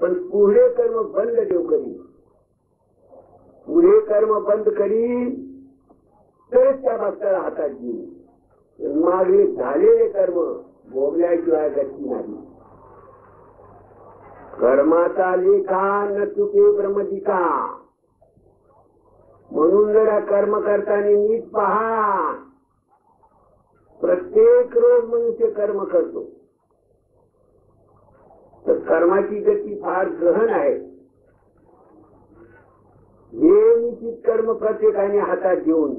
पण पुढे कर्म बंद देव करी. पुढे कर्म बंद करी तरच त्या भक्ताला हातात घेईल. मागे झालेले कर्म भोगल्याशिवाय गती नाही. कर्माचा लेखा न चुके ब्रह्मदिका. म्हणून जरा कर्म करताना नीट पहा. प्रत्येक रोज मनुष्य कर्म करतो, तर कर्माची गती फार गहन आहे. हे निश्चित कर्म प्रत्येकाने हातात घेऊन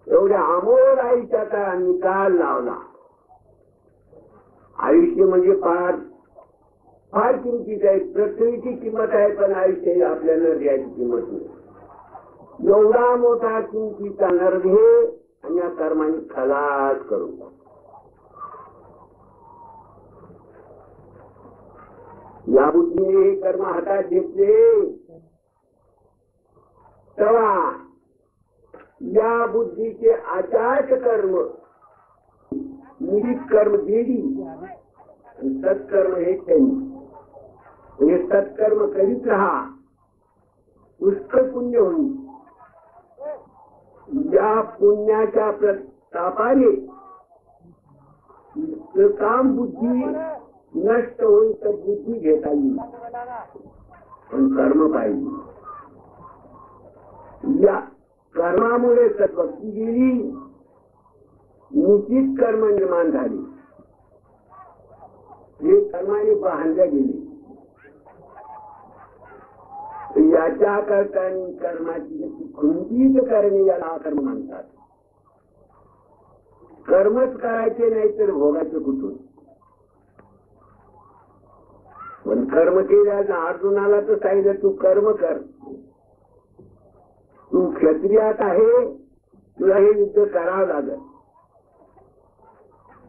एवढ्या अमोल आयुष्याचा निकाल लावला. आयुष्य म्हणजे फार फार किमतीच आहे. पृथ्वीची किंमत आहे पण आयुष्य आपल्याला द्यायची किंमत नाही. एवढा मोठा किमतीचा नरघे आणि या कर्माने खलास करू. या बुद्धीने हे कर्म हातात घेतले तेव्हा या बुद्धीचे आचार्य कर्म निहित कर्म देवी सत्कर्म हे त्यांनी. हे सत्कर्म करीत राहा, पुष्कळ पुण्य होईल. या पुण्याच्या प्रतापाने काम बुद्धी नष्ट होईल तर बुद्धी घेता येईल, पण कर्म पाहिजे. या कर्मामुळे सद्भक्ती गेली, निश्चित कर्म निर्माण झाले. हे कर्माने बांधल्या गेले. याच्या करता कर्माची कोणतीच करणे याला कर्म म्हणतात. कर्मच करायचे नाही तर भोगायचं कुठून. पण कर्म केल्यानं अर्जुनाला तर सांगितलं तू कर्म कर. तू क्षत्रियात आहे, तुला हे युद्ध करावं लागेल.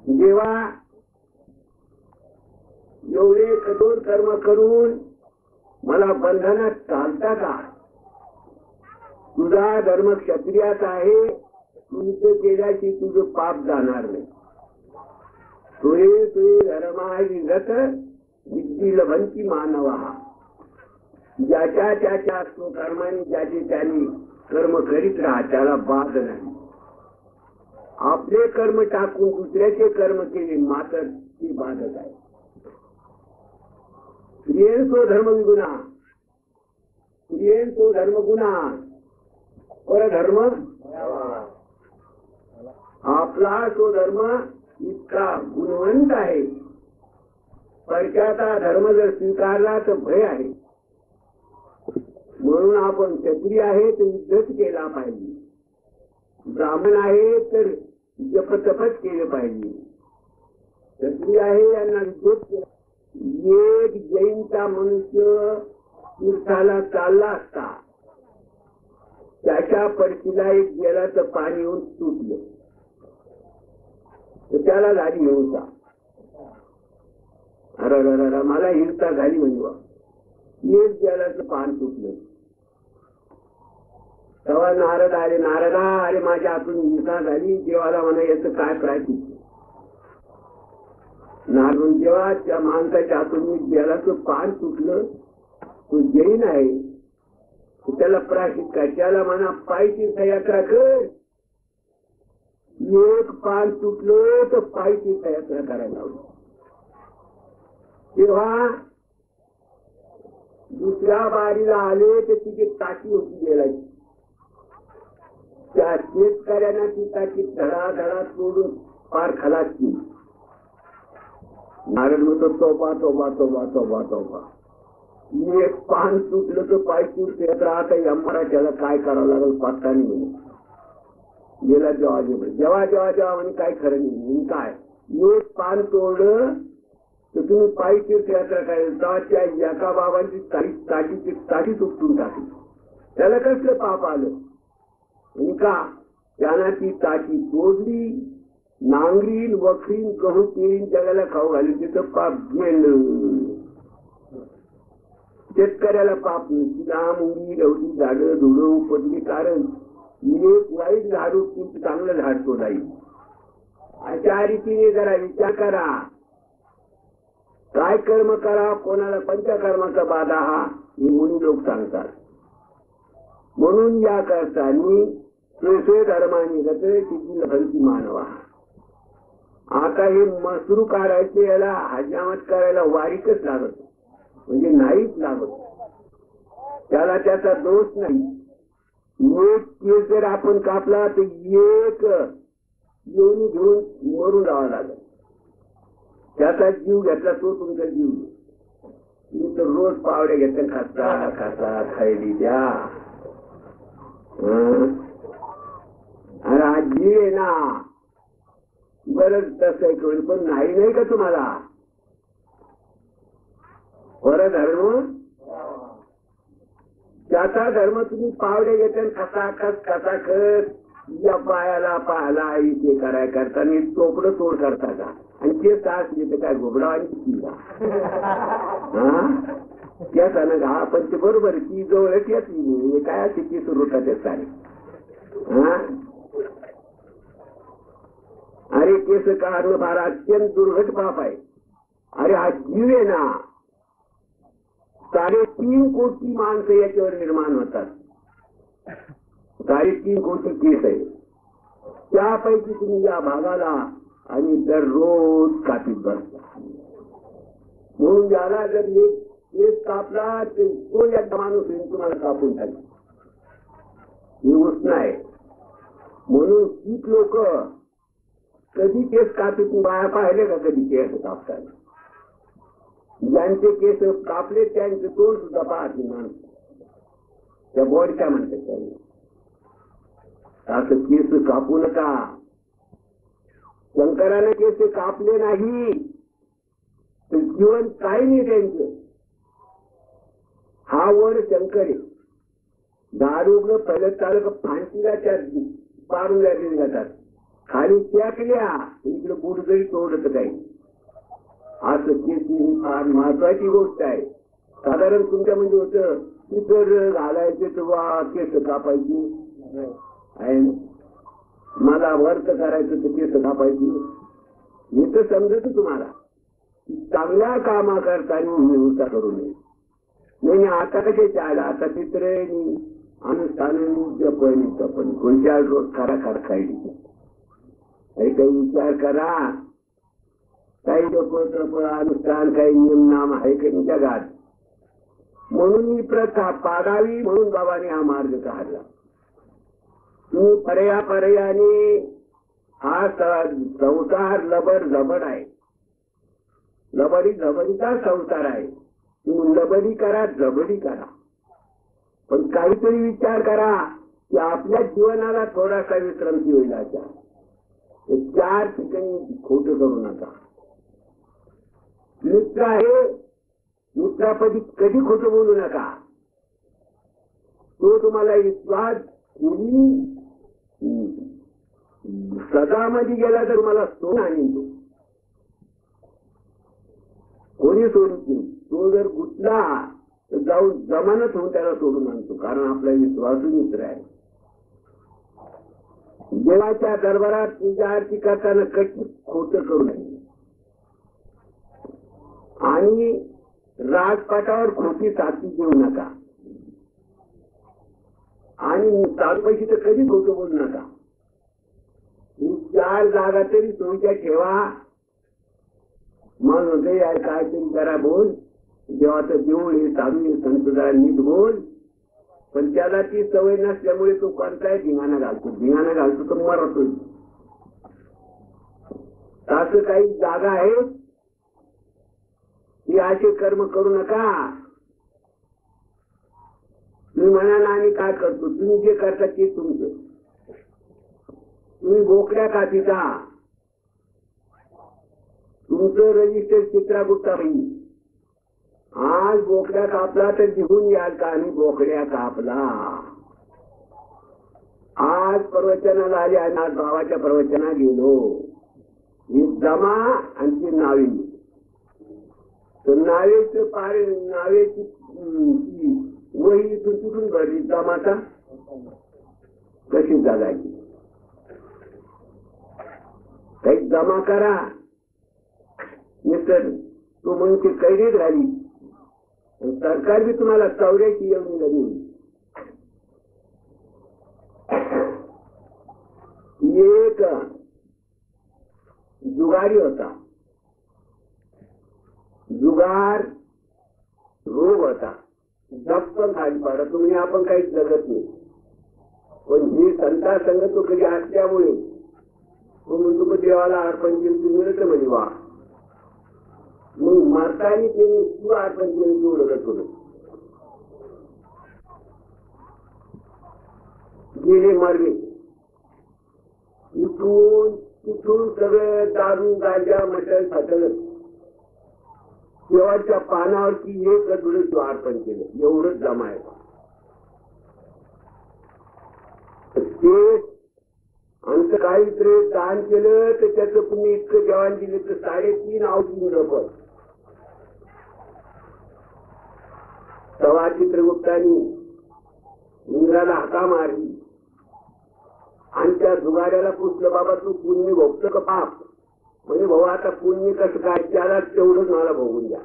जेव्हा एवढे कठोर कर्म करून मला बंधनात चालता का? तुझा धर्म क्षत्रियात आहे, तू युद्ध केल्याची तुझं पाप जाणार नाही. तुझे धर्माची गत विद्धी लभंती मानवा. ज्याच्या त्याच्या कर्माने ज्याचे त्याने कर्म करीत राहा, त्याला बाद नाही. आपले कर्म टाकून दुसऱ्याचे कर्म केले मात्र ती बाधक आहे. स्त्रियेंचो धर्म विगुणा, स्त्रियेंचो धर्म गुणा, परधर्म. आपला तो धर्म इतका गुणवंत आहे, परक्याचा धर्म जर स्वीकारला तर भय आहे. म्हणून आपण क्षत्रिय आहे तर युद्धच केला पाहिजे. ब्राह्मण आहे तर जपतपच केले पाहिजे. क्षत्रिय आहे यांना युद्धच केला. एक जैनचा मनुष्य तीर्थाला चालला असता, त्याच्या पडशीला एक गेलाचं पाणी येऊन सुटलं तर त्याला झाली हिंसा. अरे मला हिंसा झाली म्हणजे एक गेलाचं पान सुटलं. तेव्हा नारद आले. नारदा, अरे माझ्या हातून हिंसा झाली, देवाला म्हणा याचं काय प्रायश्चित्त. नारद जेव्हा त्या माणसाच्या हातून गेलाचं पान सुटलं, तो जैन आहे, त्याला प्रायश्चित्त काय? त्याला म्हणा पायी तीर्थयात्रा कर. एक पान सुटलं तर पायी तीर्थयात्रा करायला लावली. तेव्हा दुसऱ्या बारीला आले तर तिची टाकी होती गेलाची. त्या शेतकऱ्यांना ती टाकी धडाधडा सोडून पार खलास केली. नारद म्हणतो तोबा तोबा तोबा तोबा तोबा. एक पान सुटलं तर पाय तीर्थयात्रा. आता या मराठ्याला काय करावं लागेल पत्ता नाही म्हणे. गेला जेव्हा जेव्हा जेव्हा जेव्हा म्हणे काय खरं नाही. काय एक पान तोडलं तर तुम्ही पायी तीर्थयात्रा करायला, त्या एका बाबांची ताटी तुटून टाकली. त्याला कसलं पाप आलं? का त्यांना ती ताटी तोडली, नांगरीन वखरीन गहू पिळीन जगाला खाऊ घाली, तिथं पाप गेलं. शेतकऱ्याला पाप नाही. मुंगी रवडी झाडं धुडं उपटली, कारण एक वाईट झाडू चांगलं झाड तोडाई. अशा रीतीने जरा विचार करा, काय कर्म करा, कोणाला पंचकर्माचा बाधा हा हे मुनी लोक सांगतात. म्हणून या करतानी स्वस्व धर्माने गते किती लभंती मानवा. आता हे मसरू काढायचे, याला हजामत करायला वारीकच लागत, म्हणजे नाहीच लागत. त्याला त्याचा दोष नाही. एक केस जर आपण कापला तर एक येऊन घेऊन मरून जावा लागत. त्याचा जीव घेतला तो तुमचा जीव. मी तर रोज पावड्या घेतल्या, खाता खाता खायली द्या. अरे आज जीव आहे ना, बरंच तसं करून पण नाही का तुम्हाला परधर्म? त्याचा धर्म तुम्ही पावडे घेते कसाकस या पायाला पाहाला इथे कराय करता चोपडं तोड करता का? आणि ते तास येते काय घोबडा आणि त्या सण हा पण ते बरोबर ती जवळच येते काय किती सुरू होतात सारे. अरे केस काढणं फार अत्यंत दुर्घट पाप आहे. अरे हा जीव आहे ना, 3.5 कोटी माणसं याच्यावर निर्माण होतात. 3.5 कोटी केस आहे. त्यापैकी तुम्ही या भागाला आणि दररोज कापीत बसता. म्हणून ज्याला जर एक कापला तो एकदा माणूस तुम्हाला कापून टाकेल. ही उष्ण आहे. म्हणून हीच लोक कधी केस कापीत बाया पाहिले का? कधी केस कापतात. ज्यांचे केस कापले त्यांचे तोंड सुद्धा पाहत माणूस. त्या बोडच्या म्हणतात त्यांनी. असं केस कापू नका. शंकराने केस कापले नाही तर जीवन काही नाही त्यांचं. हा वर शंकर आहे. दारुग पहिलं चालक फांसीला त्या पारून जातात, खाली त्याकल्या इकडे बुड जरी तोडत काही. असं केस फार महत्वाची गोष्ट आहे. साधारण तुमच्या म्हणजे होतं इतर घालायचे किंवा केस कापायची आहे, मला वर्त करायचं तर केस कापायची. हे तर समजत तुम्हाला. चांगल्या कामा करताना हिंसा करू नये. नाही आता कसे चालला, आता चित्र अनुष्ठान जपणी कोणत्या रोज खरा खरा खायली. काही विचार करा. काही जप अनुष्ठान काही नियम नाम आहे काही जगात. म्हणून ही प्रथा पाडावी म्हणून बाबाने हा मार्ग काढला. तुम्ही पर्यायाने हा संसार लबड झबड आहे. लबडी झबडीचा संसार आहे. तुम्ही लबडी करा झबडी करा, पण काहीतरी विचार करा की आपल्या जीवनाला थोडासा विश्रांती होईल. अशा 4 ठिकाणी खोट करू नका. मित्र आहे, मित्रापदी कधी खोटं बोलू नका. तो तुम्हाला विश्वास कोणी सदामध्ये गेला तर मला सोन आणीन. तो कोणी सोडत नाही. तो जर गुंतला तर जाऊन जमानत होऊन त्याला सोडून आणतो, कारण आपला विश्वासू मित्र आहे. देवाच्या दरबारात पूजा आरती करताना कधी खोटं करू नये. आणि राजपाटावर खोटी साथी देऊ नका. आणि चालपैकी तर कधी खोटं बोलू नका. 4 जागा तरी सोयीच्या ठेवा. मन होते काहीतरी जरा बोल. देवाचं देऊळ हे चालू संत जरा नीट बोल. पण त्याला ती सवय नसल्यामुळे तो कोणताही धिंगाणा घालतो तर मरतो. असं काही जागा आहेत की असे कर्म करू नका. तुम्ही म्हणाला आम्ही काय करतो, तुम्ही जे करता ते तुमचं. तुम्ही बोकड्या कापीता, तुमचं रजिस्टर चित्रागुप्ता होईल. आज बोकड्या कापला तर निघून याल का आम्ही बोकड्या कापला. आज प्रवचनाला आले आणि आज भावाच्या प्रवचना गेलो. ही जमा आणि ती नावी. तर नावेची वही तुटून भरली. जमाता कशी जगायची. काही जमा करा. मित्र तो म्हणून ती कैरीत राहिली. सरकार बी तुम्हाला 84 येऊन लागली. एक जुगारी होता. जुगार रोग होता. जप पण खाली पाडा. तुम्ही आपण काही जगत नाही. पण ही संता संगत तो कधी असल्यामुळे तो म्हणतो देवाला अर्पण केलं मिळत म्हणे. वा मग मारतानी त्यांनी तू अर्पण केलं ओळखत होत. गेले मार्गे इथून तिथून सगळं दारू गांजा मटण फाटल. देवाच्या पानावरती एक गडुडे तू अर्पण केलं. एवढंच जमायचं. ते अंत काहीतरी दान केलं तर त्याचं तुम्ही इतकं जेवण दिले तर 3.5 आवती रपत. तेव्हा चित्रगुप्तानी इंद्राला हाका मारली आणि त्या जुगाऱ्याला पुसलं, बाबा तू पुण्य भोगतो का पाप. म्हणजे भाऊ आता पुण्य कसं काय, त्याला तेवढंच मला भोगून द्या.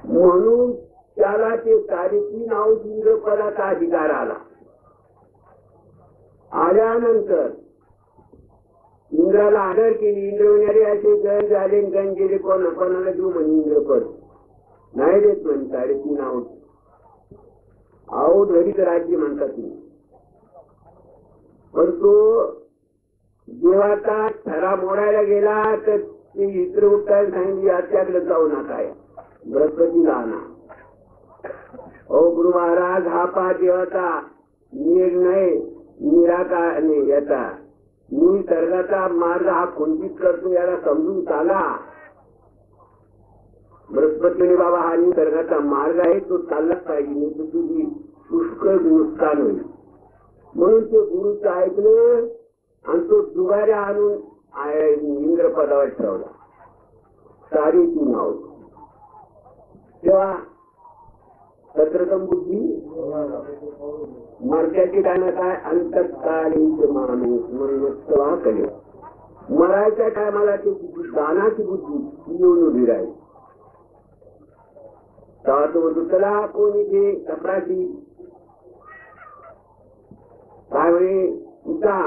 म्हणून त्याला ते 3.5 आवती पदाचा अधिकार आला. आल्यानंतर इंद्राला आदर केली. इंद्र म्हणाले असे गण झाले गण गेले कोणाला देऊ म्हणे. इंद्र पद नाही देत म्हणे. 3.5 आवती. आहो घरीच राज्य म्हणतात तुम्ही. पण तो देवाचा ठरा मोडायला गेला तर ती चित्रगुप्ताने सांगितली त्याकडे जाऊ नका, बृहस्पतीला आणा. ओ गुरु महाराज, हा पा देवाचा निर्णय निराकार याचा निसर्गाचा मार्ग हा कुंठित करतो, याला समजून चाला. बृहस्पतीने बाबा हा निसर्गाचा मार्ग आहे, तो चाललाच पाहिजे, नाही तर तुझी पुष्कळ नुकसान होईल. म्हणून ते गुरुचं ऐकलं आणि तो दुबाऱ्या आणून इंद्रपदावर ठेवला. 3.5 नाव तेव्हा सत्रतम बुद्धी मरत्याची काय ना काय अंतकालीन माणूस म्हणून तेव्हा कले मरायच्या टायमाला ते दानाची बुद्धी येऊन उभी राहील. तेव्हा तो म्हणतो चला कोणी घे कपडाची त्यावेळी उदा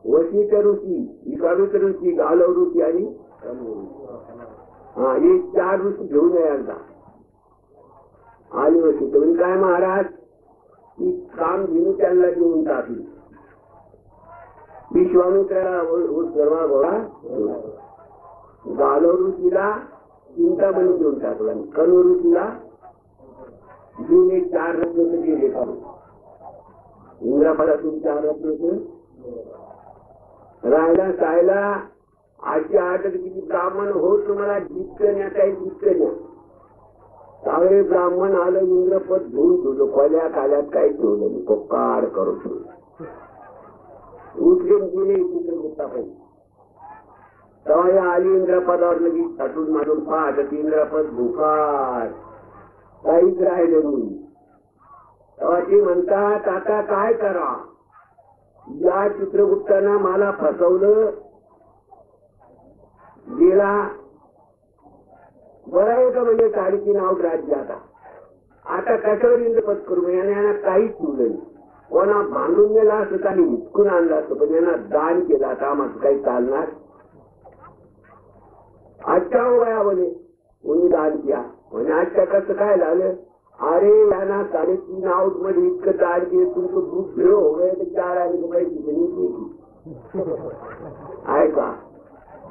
वशिष्ठ ऋषी, विश्वामित्र ऋषी, गालव ऋषी आणि हे 4 ऋषी घेऊन एकदा आली वशिष्ठ म्हणजे काय महाराज की काम घेऊन त्यांना देऊन टाकली. विश्वामित्राला सर्व गोळा, गालव ऋषीला चिंतामणी देऊन टाकला, कनु ऋषीला जुने 4 रत्न गेले काढून. इंद्रापासून 4 रत्न राहायला सायला आजच्या आठ किती ब्राह्मण हो तुम्हाला जितकं न्या काही जितकं न्या. सगळे ब्राह्मण आलं, इंद्रपद धुवून ठेवलं, खोल्या खाल्यात काही ठेवलं, कोकार करून ठेवलं. उठले गेले चित्रगुप्ता पाहिजे. तेव्हा आली इंद्रपदावर लगेच साठून मारून पाहत इंद्रपद भुकार काहीच राहिलं नाही. तेव्हा ते म्हणतात आता काय करा, या चित्रगुप्तानं मला फसवलं, गेला बरं आहे का म्हणजे 3.5 आऊट राज्य. आता कशावर इंद्रपद करू, यांना काहीच ठेवलं नाही. कोणा बांधून गेला असं काही विचकून आणला असतं, पण यांना दान केला आता आम्हाला काही चालणार. आजच्या हो गया बोले कोणी दान किया म्हणजे आजच्या कसं काय झालं, अरे यांना 3.5 आऊट मध्ये इतकं दान केलं, तुमचं दूध भेळ हो गए तर 4 आले तो काही आहे का.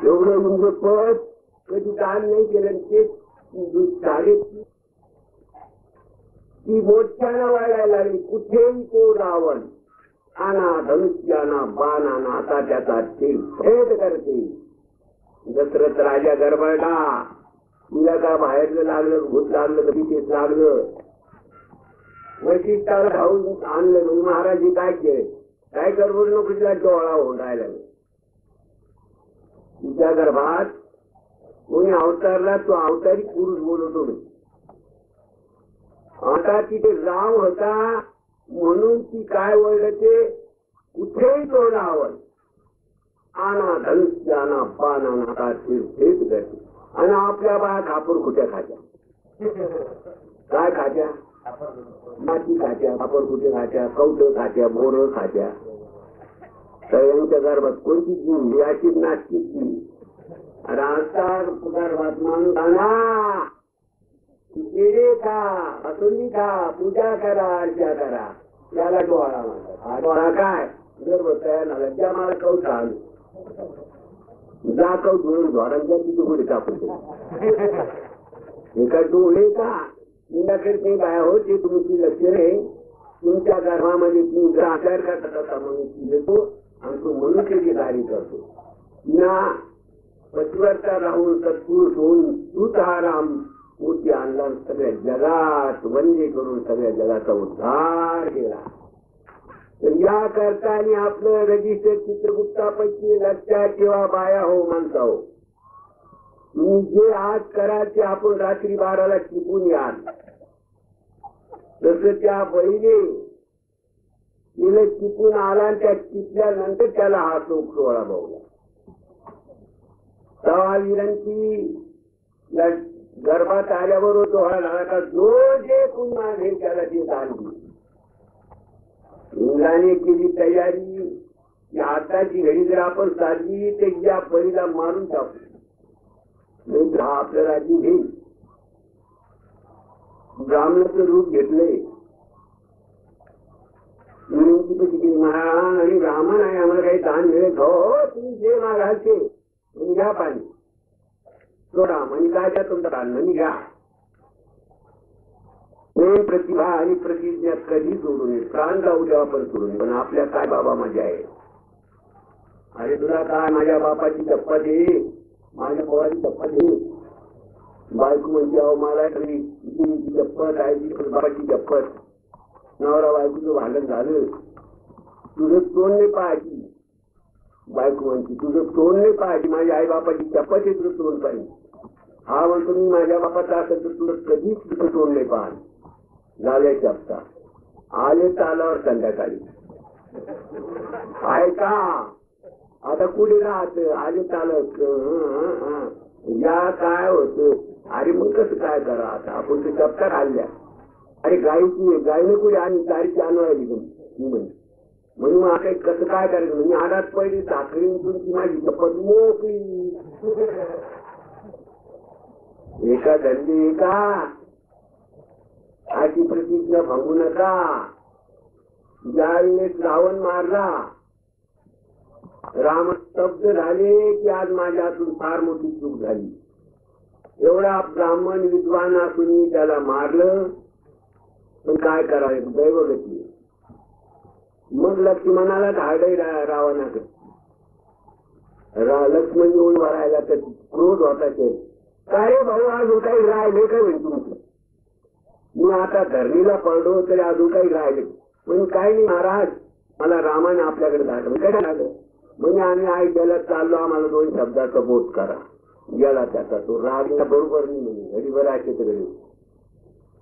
एवढं म्हणजे पद कधी दान नाही केलं, ते 3.5 ती मोठ्यानं वाढायला लागली. कुठेही तो रावण आणा धनुष्याना बाण आणा, आता त्याचा ते भेद करते. दशरथ राजा गरबडला, तुला का बाहेरलं लागलं, भूत लागलं, कधी तेच लागलं. वैशिष्ट्याला धावून आणलं म्हणजे महाराज काय केलं, काय गडबड नोकरीला डोळा ओढायला. तुझ्या गर्भात कोणी अवतारला, तो अवतारी पुरुष बोलतो. आता तिथे राव होता म्हणून ती काय वळते, कुठेही तो रावण आणा धनुष्याना बाण आणा भेद करते. आणि आपल्या बाया खापूर कुठे खात्या, काय खात्या, माती खात्या, खापर कुठे खात्या, कवट खात्या, बोर खात्या. सगळ्यांच्या गर्भात कोणती जीव याची नाचकीची रास्ता गर्भात माणूस आणा, केळे खा, हसुंदी खा, पूजा करा, अर्चा करा, त्याला डोळा म्हणतात. डोळा काय गर्भ तयार झाला, ज्या मला कवट आलो जा कवट धुळून धोरांच्या तिथे पुढे टाकून एका डोळे का तुमच्याकडे काय हो ते तुमची लक्षण आहे. तुमच्या गर्भामध्ये तुम्ही आचार करता म्हणून देतो आणि तो मनुष्याची गाडी करतो ना. पतिव्रता राहून सत्पुरुष होऊन तूच हा राम मूर्ती आणला, सगळ्या जगात वंदे करून सगळ्या जगाचा उद्धार केला. तर या करताना आपलं रजिस्टर चित्रगुप्तापैकी लक्षात ठेवा बाया हो माणसा हो, तुम्ही जे आज करा ते आपण रात्री 12ला टिपून याल. तसं त्या बहिणी तिला टिपून आला, त्या टिपल्यानंतर त्याला हा चौक सोहळा बघला. तेव्हा विरंती गर्भात आल्यावर सोहळा झाला का जो जे पुन्हा घेईल त्याला ते दान दिली. इंद्राने केली तयारी, आताची घडी जर आपण साधली तर या बळीला मारून टाकू, नाही हा आपल्या राज्य घेईल. ब्राह्मणाचं रूप घेतलंय, विनंती कशी केली, महाराज आणि ब्राह्मण आहे, आम्हाला काही दान मिळेल हो, तुम्ही जे मागाल ते घ्या पाणी सोडा म्हणजे काय त्या तुमचं रान घ्या. प्रेम प्रतिभा आणि प्रतिज्ञा कधी सोडू नये. प्राण जाऊ द्यावा पण सोडू नये. पण आपल्या काय बाबा मजा आहे. अरे तुला काय माझ्या बापाची चप्पल आहे, माझ्या पोराची चप्पल आहे. बायको म्हणजे अहो मला तरी चप्पल आहे पण बाबाची चप्पल. नवरा बायकोचं भांडण झालं, तुझं तोंड नाही पाहायची. बायको म्हणते तुझं तोंड नाही पाहायची. माझ्या आई बापाची चप्पल आहे, तुझं तोंड पाहिजे. हा म्हणतो मी माझ्या बापाचा असेल तर तुझं कधीच तुझं तोंड नाही पाहिजे. झाले चपता आले चालावर संध्याकाळी ऐका आता कुठे राहत आले चालत या काय होत. अरे मग कसं काय करा आता आपण ते चपटा खाल्ल्या. अरे गायची गायने कुठे आणि गायची आणवायली मी म्हणून मग आता कसं काय करायचं म्हणजे आडात पहिली साखरी तुमची माझी चप्पल मोकळी. एका धंदे एका अशी प्रतिज्ञा भांगू नका. ज्यावेळेस रावण मारला राम स्तब्ध झाले की आज माझ्या हातून फार मोठी चूक झाली. एवढा ब्राह्मण विद्वान असून त्याला मारलं पण काय करायचं दैवगती. मग लक्ष्मणाला धाडे रावणाकडे. लक्ष्मण येऊन भरायला तर क्रोध होता ते काय भाऊ अजून काही राहिले काय होईल तुमचं. मी आता धरणीला पडलो तरी अजून काही राहिले पण काही नाही महाराज मला रामाने आपल्याकडे धाडलं. काय झालं म्हणजे आम्ही आई गेला चाललो आम्हाला 2 शब्दाचा बोध करा. गेला त्याचा तो रागला बरोबर नाही म्हणे घडी बरं असे तर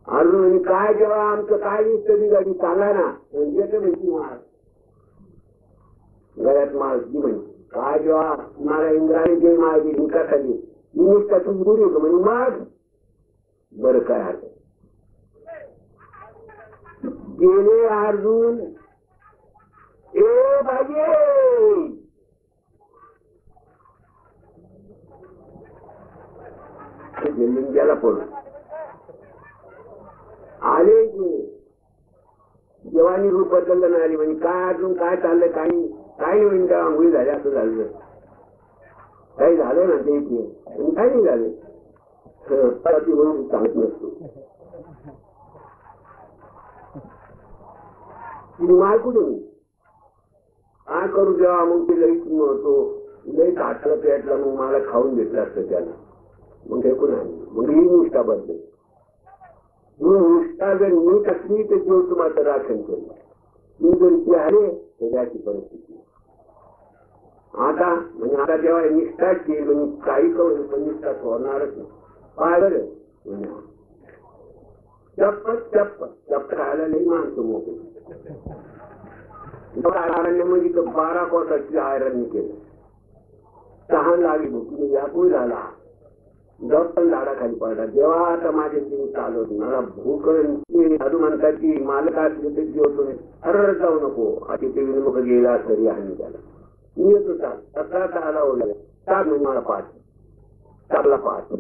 अजून म्हणे काय जेव्हा आमचं काय दिसतं गाडी सांगा ना म्हणजे माहिती महाराज गळ्यात माळती म्हणे काय जेव्हा मला इंद्राने जे माळली निकाली ही निष्ठा तुझी बुरी होतं म्हणजे माग बरं काय आहे. गेले अर्जुन ए भाई गेला पडून आले की जेव्हानी रूप बदललं नाही आली म्हणजे काय अजून काय चाललंय काही काही मिनिटं आंघोळी झाली असं झालं काही झालं ना ते काही नाही झाले म्हणून सांगत नसतो. माय कुठे काय करू जेव्हा मग ते लईच तो लईच आठला पेटला मग मला खाऊन घेतलं असतं त्याला मग हे कोण आहे मग ही निष्ठा बदल. निष्ठा जर नीट असली तर जीव तुम्हाला राखण केलं. मी जर ती आले तर याची परिस्थिती आता म्हणजे आता जेव्हा निष्ठा केली म्हणजे काही करू पण निष्ठा सोडणारच नाही. काय बरं चप्पत चप्पत चप्पत खायला नाही मानतो मोठे म्हणजे 12 कोसाची आयरन केलं. तहान लागली भुकी व्यापूळ झाला पण झाडाखाली पडला. जेव्हा आता माझे जीव चालवत मला भूक साधू म्हणतात की मालक असले ते जेवतो हर जाऊ नको अति ते विनमुख गेला तरी आणि त्याला मी येतो सतरा आला वगैरे टाक म्हणजे मला 5 टाकला 5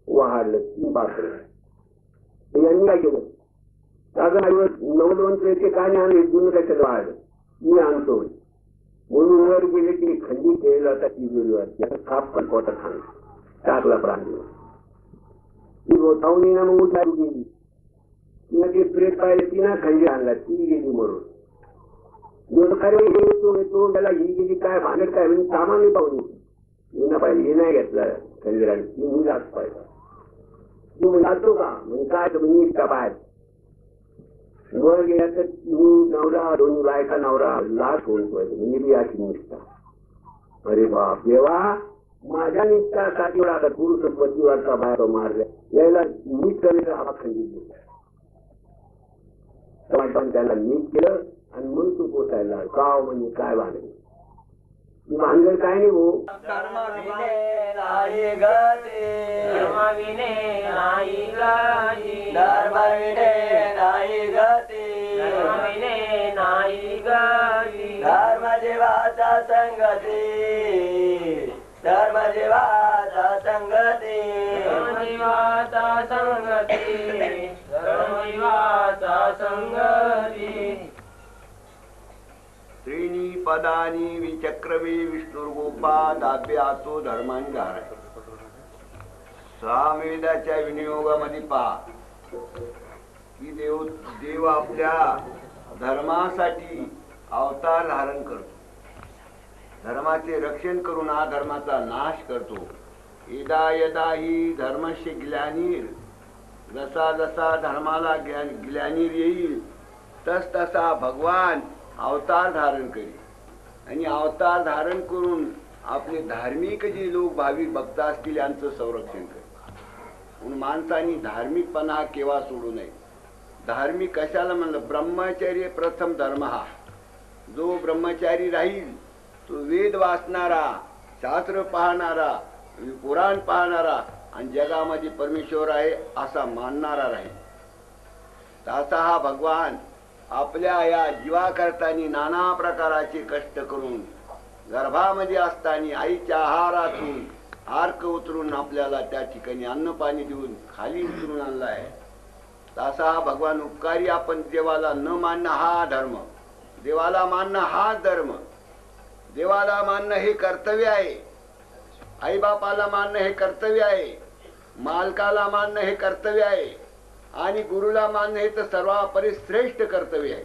वाढलं 3 पात्र यांनी काय केलं साधन 9 पैसे काय आणले 2 त्याच्यात वाढलं मी आणतो म्हणून वर गेले की खंडी खेळला होता ती काप पण पोटात खाणं टाकला प्राणी ती रोतावणी ना मग उठारी गेली तिला ते प्रेत पाहिले ती ना खंडी आणला ती गेली म्हणून खरे येतो त्याला ही गेली काय भांडत काय म्हणजे सामान्य पाहून मी ना पाहिजे हे नाही घेतलं खंजीराने ती मी जात पाहिजे तू जातो का म्हणजे काय तर मी इष्टा बाहेर वर गेला तर नवरा 2 बायका नवरा लाच होऊन पाहिजे म्हणजे मी याची निष्ठा. अरे बाप देवा माझ्या निष्ठासाठी एवढा आता पुरुष पतीवरचा बाहेर मारल्या यायला नीट करायचं हा खंडित पण त्याला नीट केलं आणि म्हणून तू पोचायला काव म्हणजे काय भांडण भांडण काय नाही हो धर्म जीवाचा संगती धर्म जीवाचा संगती जीवाचा संगती धर्म जीवाचा संगती श्रेणी द्विपदानी विचक्रमी विष्णुर्गोपादाभ्यासो धर्मानी धाराय. सामवेदाच्या विनियोगामध्ये पहा की देव आपल्या धर्मासाठी अवतार धारण करतो. धर्माचे रक्षण करून हा धर्माचा नाश करतो. यदा यदा ही धर्मस्य ग्लानिर, जसा जसा धर्माला ग्लानिर येईल तस तसा भगवान अवतार धारण करी. आणि अवतार धारण करून आपले धार्मिक जे लोक भाविक भक्त असतील यांचं संरक्षण करी. म्हणून माणसाने धार्मिकपणा केव्हा सोडू नये. धार्मिक कशाला म्हणलं? ब्रह्मचर्य प्रथम धर्म. हा जो ब्रह्मचारी राहील तो वेद वाचणारा, शास्त्र पाहणारा, पुराण पाहणारा आणि जगामध्ये परमेश्वर आहे असा मानणारा राहील. तसा हा भगवान आपल्या या जीवाकरतानी नाना प्रकाराचे कष्ट करून गर्भामध्ये असताना आईच्या आहारातून आर्क उतरून आपल्याला त्या ठिकाणी अन्न पाणी देऊन खाली उतरून आणलाय. तसा हा भगवान उपकारी. आपण देवाला न मानणं हा धर्म, देवाला मानणं हा धर्म. देवाला मानणं हे कर्तव्य आहे. आई बापाला मानणं हे कर्तव्य आहे. मालकाला मानणं हे कर्तव्य आहे. आणि गुरुला मानणं हे तर सर्वापरी श्रेष्ठ कर्तव्य आहे.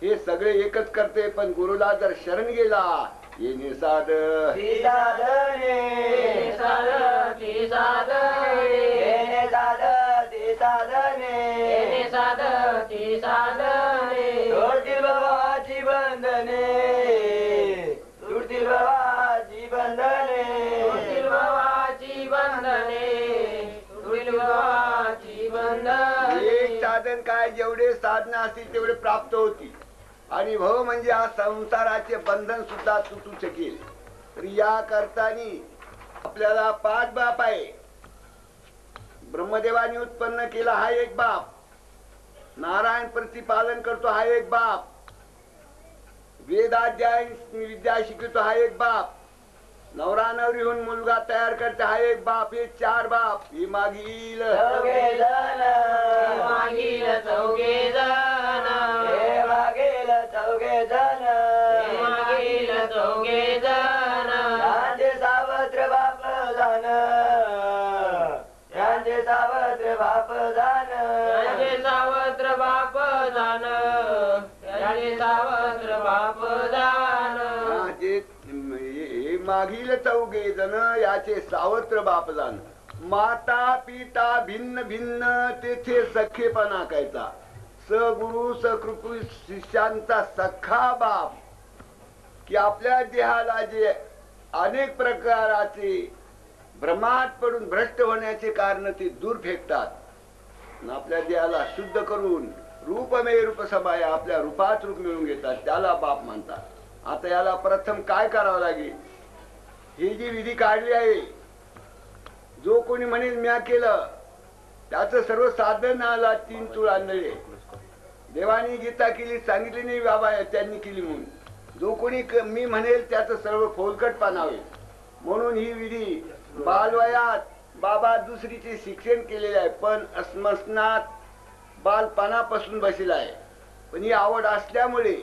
हे सगळे एकच करते. पण गुरुला जर शरण गेला ये निसाद एक साधन काय, जेवढे साधना असतील तेवढे प्राप्त होती. आणि भव म्हणजे हा संसाराचे बंधन सुद्धा तुटू शकेल. तर या करतानी आपल्याला 5 बाप आहे. ब्रह्मदेवानी उत्पन्न केला हा एक बाप. नारायण प्रतिपालन करतो हा एक बाप. वेदाध्याय विद्या शिकवतो हा एक बाप. नवरा नवरी होऊन मुलगा तयार करते हा एक बाप. हे 4 बाप. ही मागील सावत्र बाप जान, सावत्र बाप जान, सावत्र बाप जान, सावत्र बाप जान. मागील 4 जण याचे सावत्र बाप जाण. माता पिता भिन्न भिन्न तेथे सखेपणा कायचा. सगुरु सकृपू शिष्यांचा सखा बाप. की आपल्या देहाला जे अनेक प्रकाराचे भ्रमात पडून भ्रष्ट होण्याचे कारण ते दूर फेकतात. आपल्या देहाला शुद्ध करून रूपमे रूप समाय आपल्या रूपात रूप मिळवून घेतात. त्याला बाप म्हणतात. आता याला प्रथम काय करावं लागेल? ही जी विधी काढली आहे, जो कोणी म्हणेल म्या केलं त्याच सर्व साधन आला 3 चूळ आणले. देवानी गीता केली सांगितली नाही बाबा त्यांनी केली म्हणून. जो कोणी मी म्हणेल त्याचं सर्व फोलकट पानावे. म्हणून ही विधी बालवयात बाबा दुसरीचे शिक्षण केलेले आहे. पण स्मशनात बालपणापासून बसलेला आहे. पण ही आवड असल्यामुळे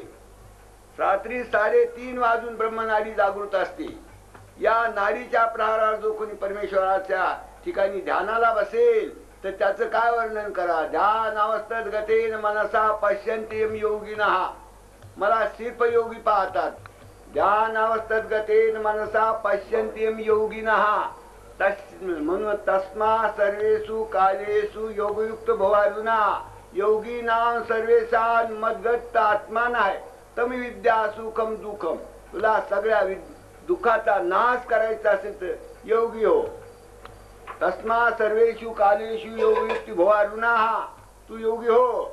रात्री 3:30 वाजून ब्रह्मनाडी जागृत असते. या नाडीच्या प्रहारात जो कोणी परमेश्वराच्या ठिकाणी ध्यानाला बसेल तर त्याचं काय वर्णन करा. ध्यान अवस्थेत गतेन मनसा पश्यन्तीम योगिनः. मला सिर्फ योगी पाहतात. ध्यान अवस्थेत गतेन मनसा पश्यन्तीम योगिनः. म्हणून तस्मा सर्वेषु कालेषु योगयुक्त भवार्जुना. योगीनां सर्वेषां मद्गत आत्मानाय तम विद्या सुखम दुःखम. तुला सगळ्या दुःखाचा नाश करायचा असेल तर योगी हो. तस्मा सर्वेषु कालेषु योगयुक्त भवार्जुना. तू योगी हो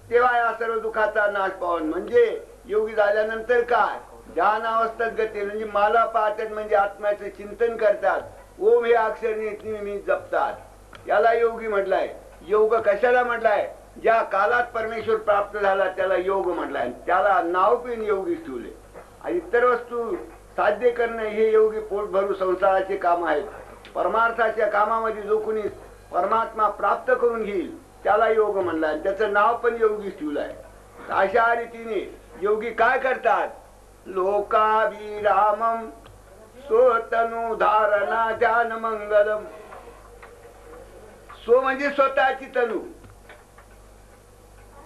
तेव्हा या सर्व दुःखाचा नाश पावन. म्हणजे योगी झाल्यानंतर काय? ध्यान अवस्थेत गती म्हणजे मला पाहतात म्हणजे आत्म्याचे चिंतन करतात. ओम हे अक्षर नेहमी जपतात. याला योगी म्हटलाय. योग कशाला म्हटलाय? ज्या कालात परमेश्वर प्राप्त झाला त्याला योग म्हटलाय. त्याला नाव पण योगी ठेवले. आणि इतर वस्तू साध्य करणे हे योगी पोट भरू संसाराचे काम आहेत. परमार्थाच्या कामामध्ये जो कोणी परमात्मा प्राप्त करून घेईल त्याला योग म्हणलाय. त्याचं नाव पण योगी ठेवलंय. अशा रीतीने योगी काय करतात? लोकाभिरामम स्वतनु धारणा ध्यान मंगलम. स्व म्हणजे स्वतःची तनु,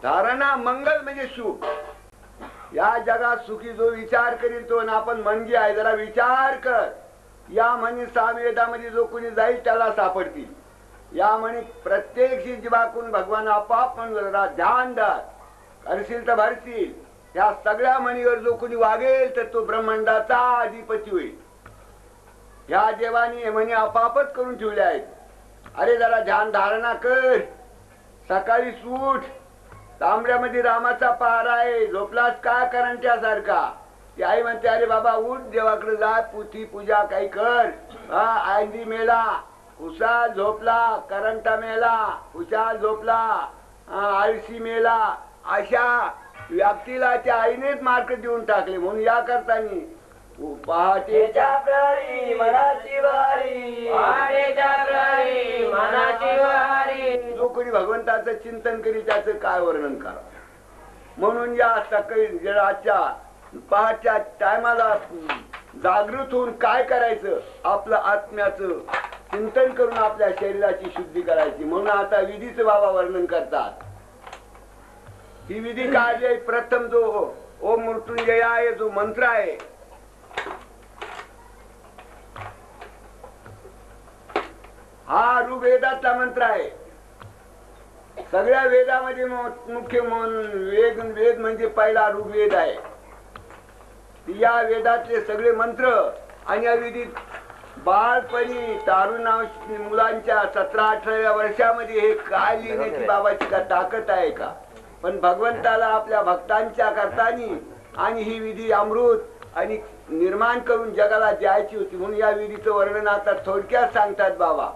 धारणा मंगल म्हणजे सुख. या जगात सुखी जो विचार करील तो, आपण म्हणजे आहे जरा विचार कर. या म्हणी सामवेदामध्ये जो कोणी जाईल त्याला सापडतील. या म्हणी प्रत्येक जीवाकून भगवान आपाप म्हणून ध्यान दार करशील तर भरशील. या सगळ्या म्हणीवर जो कोणी वागेल तर तो ब्रह्मांडाचा अधिपती होईल. या देवानी हे म्हणी आपापच करून ठेवल्या आहेत. अरे जरा ध्यान धारणा कर. सकाळी सूट, तांबड्यामध्ये रामाचा पहारा आहे, झोपलास का करंट्यासारखा. ती आई म्हणते अरे बाबा उठ, देवाकडे जा, पुथी पूजा काही कर. आंधी मेला, उसाल झोपला, करंटा मेला, उसाल झोपला, आळशी मेला. अशा व्यक्तीला त्या आईनेच मार्क देऊन टाकले. म्हणून या करतानी पहाटेच्या प्रहरी मनाची वारी, पहाटेच्या प्रहरी मनाची वारी. जो कोणी भगवंताचं चिंतन करी त्याचं काय वर्णन करा. म्हणून या सकाळी जराच्या पहाटच्या टायमाला जागृत होऊन काय करायचं, आपलं आत्म्याचं चिंतन करून आपल्या शरीराची शुद्धी करायची. म्हणून आता विधीचं बाबा वर्णन करतात. ही विधी काय आहे? प्रथम जो ओम मृत्युंजय आहे, जो मंत्र आहे, हा ऋग्वेदातला मंत्र आहे. सगळ्या वेदामध्ये मुख्य वेद म्हणजे पहिला ऋग्वेद आहे. या वेदातले सगळे मंत्र आणि या विधीत बाळपणी तारुण मुलांच्या 17-18 वर्षामध्ये हे काय लिहिण्याची बाबाची का ताकद आहे का. पण भगवंताला आपल्या भक्तांच्या करतानी आणि ही विधी अमृत आणि निर्माण करून जगाला द्यायची होती. म्हणून या विधीचं वर्णन आता थोडक्यात सांगतात बाबा.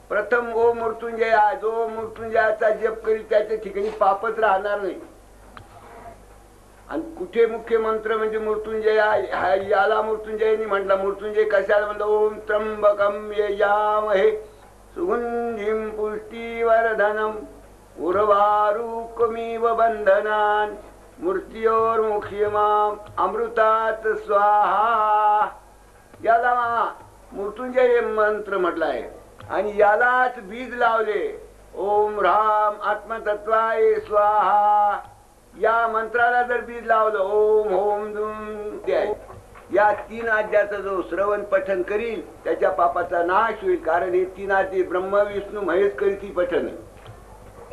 प्रथम ओम मृत्युंजय, जो मृत्युंजयाचा जप करील त्याच्या ठिकाणी पापच राहणार नाही. आणि कुठे मुख्य मंत्र म्हणजे मृत्युंजय, याला मृत्युंजयनी म्हटलं. मृत्युंजय कशाला म्हणलं? ओम त्र्यंबकम यजामहे सुगंधिं पुष्टिवर्धनम उर्वारुकमिव बंधनान मृत्योर्मुख्यमाम अमृतात स्वाहा. याला मृत्युंजय मंत्र म्हटलं आहे. आणि यालाच बीज लावले. ओम राम आत्मतत्वाय स्वाहा. या मंत्राला जर बीज लावलं ओम होम दुम द्याय, या 3 आज्याचं जो श्रवण पठन करील त्याच्या पापाचा नाश होईल. कारण हे 3 आज्ये ब्रह्म विष्णू महेश करीती पठन.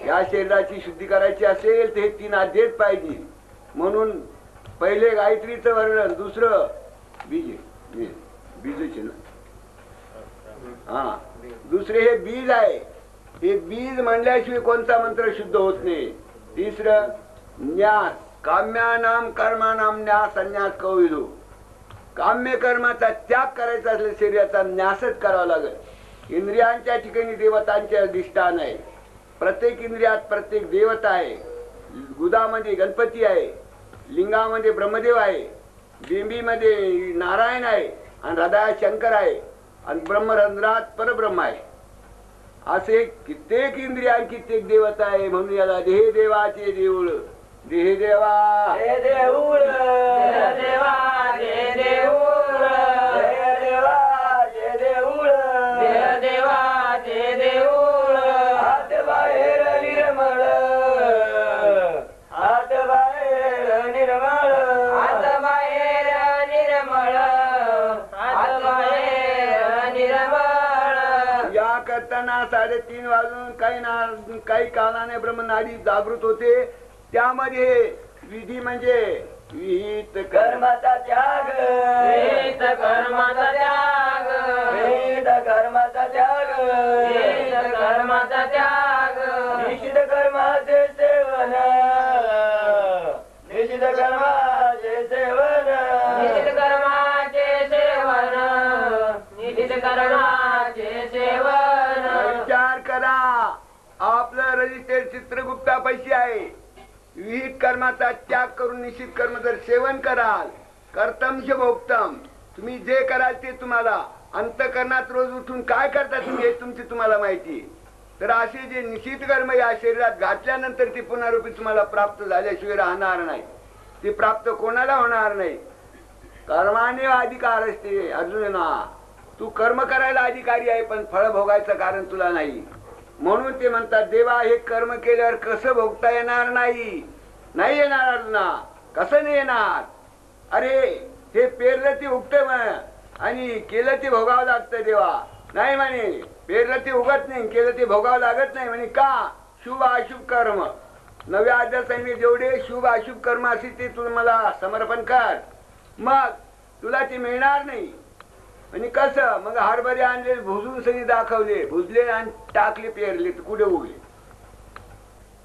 या शरीराची शुद्धी करायची असेल तर हे 3 आज्येच पाहिजे. म्हणून पहिले गायत्रीचं वर्णन, दुसरं बीज ना, हा दुसरे हे बीज आहे. हे बीज म्हणल्याशिवाय कोणता मंत्र शुद्ध होत नाही. तिसरं न्यास, काम्यानाम कर्मानाम न्यास संन्यास कविदो. काम्य कर्माचा त्याग करायचा असले शरीराचा न्यासच करावा लागेल. इंद्रियांच्या ठिकाणी देवतांचे अधिष्ठान आहे. प्रत्येक इंद्रियात प्रत्येक देवता आहे. गुदामध्ये गणपती आहे, लिंगामध्ये ब्रह्मदेव आहे, बिंबीमध्ये नारायण आहे, आणि हृदयात शंकर आहे, आणि ब्रह्मरंध्रात परब्रह्म आहे. असे कित्येक इंद्रिया कित्येक देवता आहे. म्हणून याला देह देवाचे देऊळ. देह देवा देव देऊळ, देव देवा देव देऊळ, देव देवा देव देऊळ, देव देवा देव देऊळ. हात बाहेर निर्मळ, हात बाहेर निर्मळ, हात बाहेर निर्मळ, हात बाहेर निर्मळ. या करताना 3:30 वाजून काही कालाने ब्रह्मनाडी जागृत होते. त्यामध्ये विधी म्हणजे विहित कर्माचा त्याग, विहित कर्माचा त्याग, विहित कर्माचा त्याग, विहित कर्माचा त्याग. निषिद्ध कर्माचे सेवन, निषिद्ध कर्माचे सेवन, निषिद्ध कर्माचे सेवन, निषिद्ध कर्माचे सेवन. विचार करा, आपलं रजिस्टर चित्रगुप्ता पैसे आहे. विहित कर्माचा त्याग करून निश्चित कर्म जर सेवन कराल, कर्तमश भोक्तम, तुम्ही जे कराल ते तुम्हाला अंतकरणात रोज उठून काय करता तुम्ही हे तुमची तुम्हाला माहिती. तर असे जे निश्चित कर्म या शरीरात घातल्यानंतर ते पुनरुपी तुम्हाला प्राप्त झाल्याशिवाय राहणार नाही. ते प्राप्त कोणाला होणार नाही. कर्माने अधिकार असते अर्जुना. तू कर्म करायला अधिकारी आहे पण फळ भोगायचं कारण तुला नाही. म्हणून ते म्हणतात देवा हे कर्म केल्यावर कसं भोगता येणार नाही. नाही येणार अर्जुना. कसं नाही येणार. अरे हे पेरलं ते उगतं आणि केलं ते भोगावं लागतं देवा. नाही म्हणे पेरलं ते उगत नाही केलं ते भोगावं लागत नाही म्हणे. का शुभ अशुभ कर्म नव्या आदर्शाने जेवढे शुभ अशुभ कर्म असतील ते तू मला समर्पण कर मग तुला ते मिळणार नाही. आणि कसं मग हरभरे आणले भुजून सगळी दाखवले भुजले आणि टाकले पेरले तर कुठे उगले.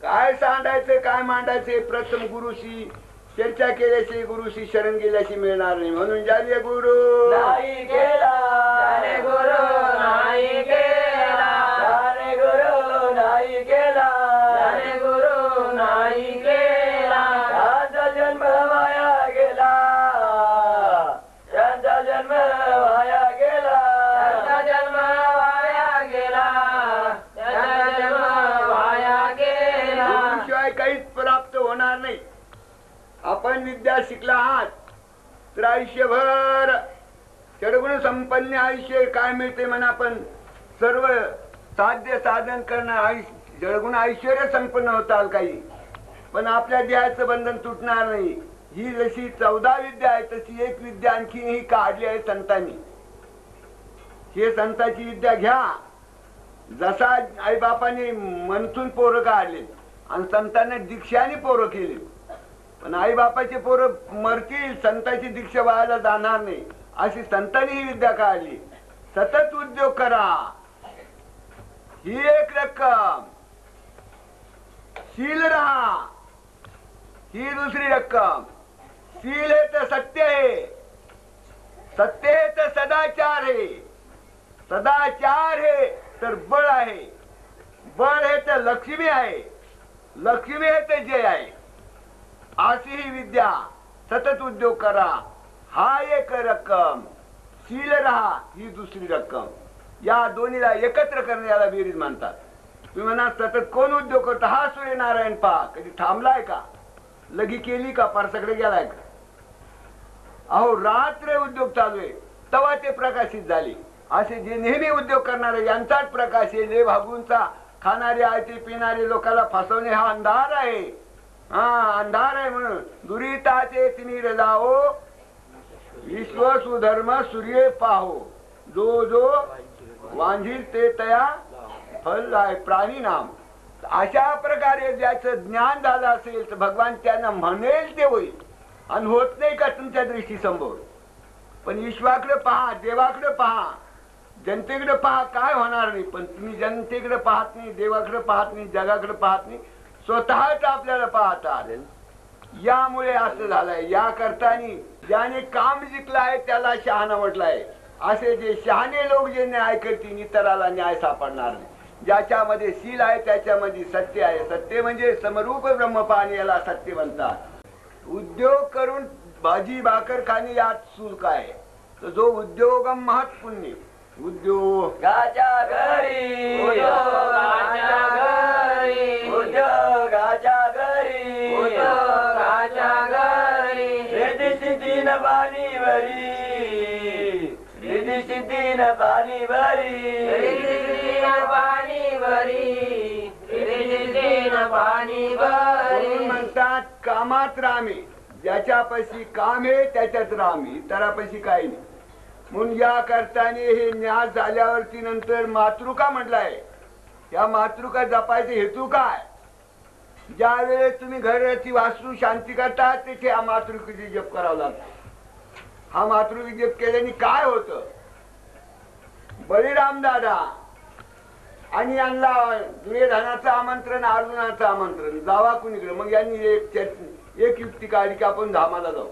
काय सांडायचं काय मांडायचे प्रथम गुरुशी चर्चा केल्याशी गुरुशी शरण गेल्याशी मिळणार नाही. म्हणून ज्याने गुरु नाही केला त्याने गुरु नाही केला त्याने गुरु नाही केला त्याने गुरु नाही केला. त्यांचा जन्म वाया गेला त्यांचा जन्म वाया गेला त्यांचा जन्म वाया गेला त्यांचा जन्म वाया गेला. गुरुशिवाय काहीच प्राप्त होणार नाही. आपण विद्या शिकला आहात तर आयुष्यभर चडगुण संपन्न आयुष्य काय मिळते म्हणा. पण सर्व साध्य साधन करणं जळगुण ऐश्वर्य संपन्न होताल काही पण आपल्या देहाचं बंधन तुटणार नाही. ही जशी 14 विद्या आहे तशी एक विद्या आणखी ही काढली आहे संतांनी. हे संतांची विद्या घ्या. जसा आई बापाने मंथून पोरं काढले आणि संतांना दीक्षाने पोरं केली. पण आई बापाचे पोरं मरतील संतांची दीक्षा व्हायला जाणार नाही अशी संतांनी ही विद्या काढली. सतत उद्योग करा ही एक रक्कम. शील रहा ही दुसरी रक्कम. शील है तर सत्य है सत्य है तर सदाचार है सदाचार है तर बळ आहे बळ है तर लक्ष्मी आहे लक्ष्मी है तर जय आहे. अशी ही विद्या. सतत उद्योग करा हा एक रक्कम. शील रहा ही दुसरी रक्कम. या दोन्हीला एकत्र करणे याला बेरीज म्हणतात. तुम्ही म्हणा सतत कोण उद्योग करतो. हा सूर्यनारायण पहा कधी थांबलाय का लगी केली का परसकडे गेलाय का. अहो रात्र उद्योग चालू आहे तेव्हा ते प्रकाशित झाले. असे जे नेहमी उद्योग करणारे यांचाच प्रकाश आहे. जे भागूंचा खाणारे आयते पिणारे लोकांना फसवणे हा अंधार आहे. हा अंधार आहे म्हणून दुरिताचे तिनी जाओ विश्व सुधर्म सूर्य पाहो जो जो वांझील ते तया फल आहे प्राणी नाम. अशा प्रकारे ज्याचं ज्ञान झालं असेल तर भगवान त्यांना म्हणेल ते होईल आणि होत नाही का तुमच्या दृष्टी समोर. पण ईश्वराकडे पहा देवाकडे पहा जनतेकडे पहा काय होणार नाही. पण तुम्ही जनतेकडे पाहत नाही देवाकडे पाहत नाही जगाकडे पाहत नाही स्वतःच आपल्याला पाहता आले. यामुळे असं झालंय. या करताना ज्याने काम जिंकलाय त्याला शहाणा म्हटलाय. असे जे शहाणे लोक जे न्याय करतील इतराला न्याय सापडणार नाही. ज्याच्यामध्ये शील आहे त्याच्यामध्ये सत्य आहे. सत्य म्हणजे समरूप ब्रह्मपान याला सत्य म्हणतात. उद्योग करून भाजी भाकर खाणे यात शुल्क आहे. तर जो उद्योग महत् पुण्य उद्योगाच्या घरी उद्योगाच्या घरी उद्योगाच्या घरी उद्योगाच्या घरी रिद्धी सिद्धीन पाणी भरी रिद्धी सिद्धीन पाणी भरी रिद्धी सिद्धीन पाणी भरी रिद्धी सिद्धीन पाणी भरी. म्हणतात कामात रामे. ज्याच्यापाशी काम आहे त्याच्यात रामे इतरापाशी काही नाही. म्हणून या करताना हे न्यास झाल्यावरती नंतर मातृका म्हटलाय. या मातृका जपायचे हेतू काय. ज्या वेळेस तुम्ही घराची वास्तू शांती करता तिथे हा मातृकेची जप करावा लागतो. हा मातृकी जप केल्याने काय होतं. बळीराम दादा आणि यांना दुर्योधनाचं आमंत्रण अर्जुनाचं आमंत्रण जावा कुणीकडे. मग यांनी एक युक्ती काढली की आपण धामाला जाऊ.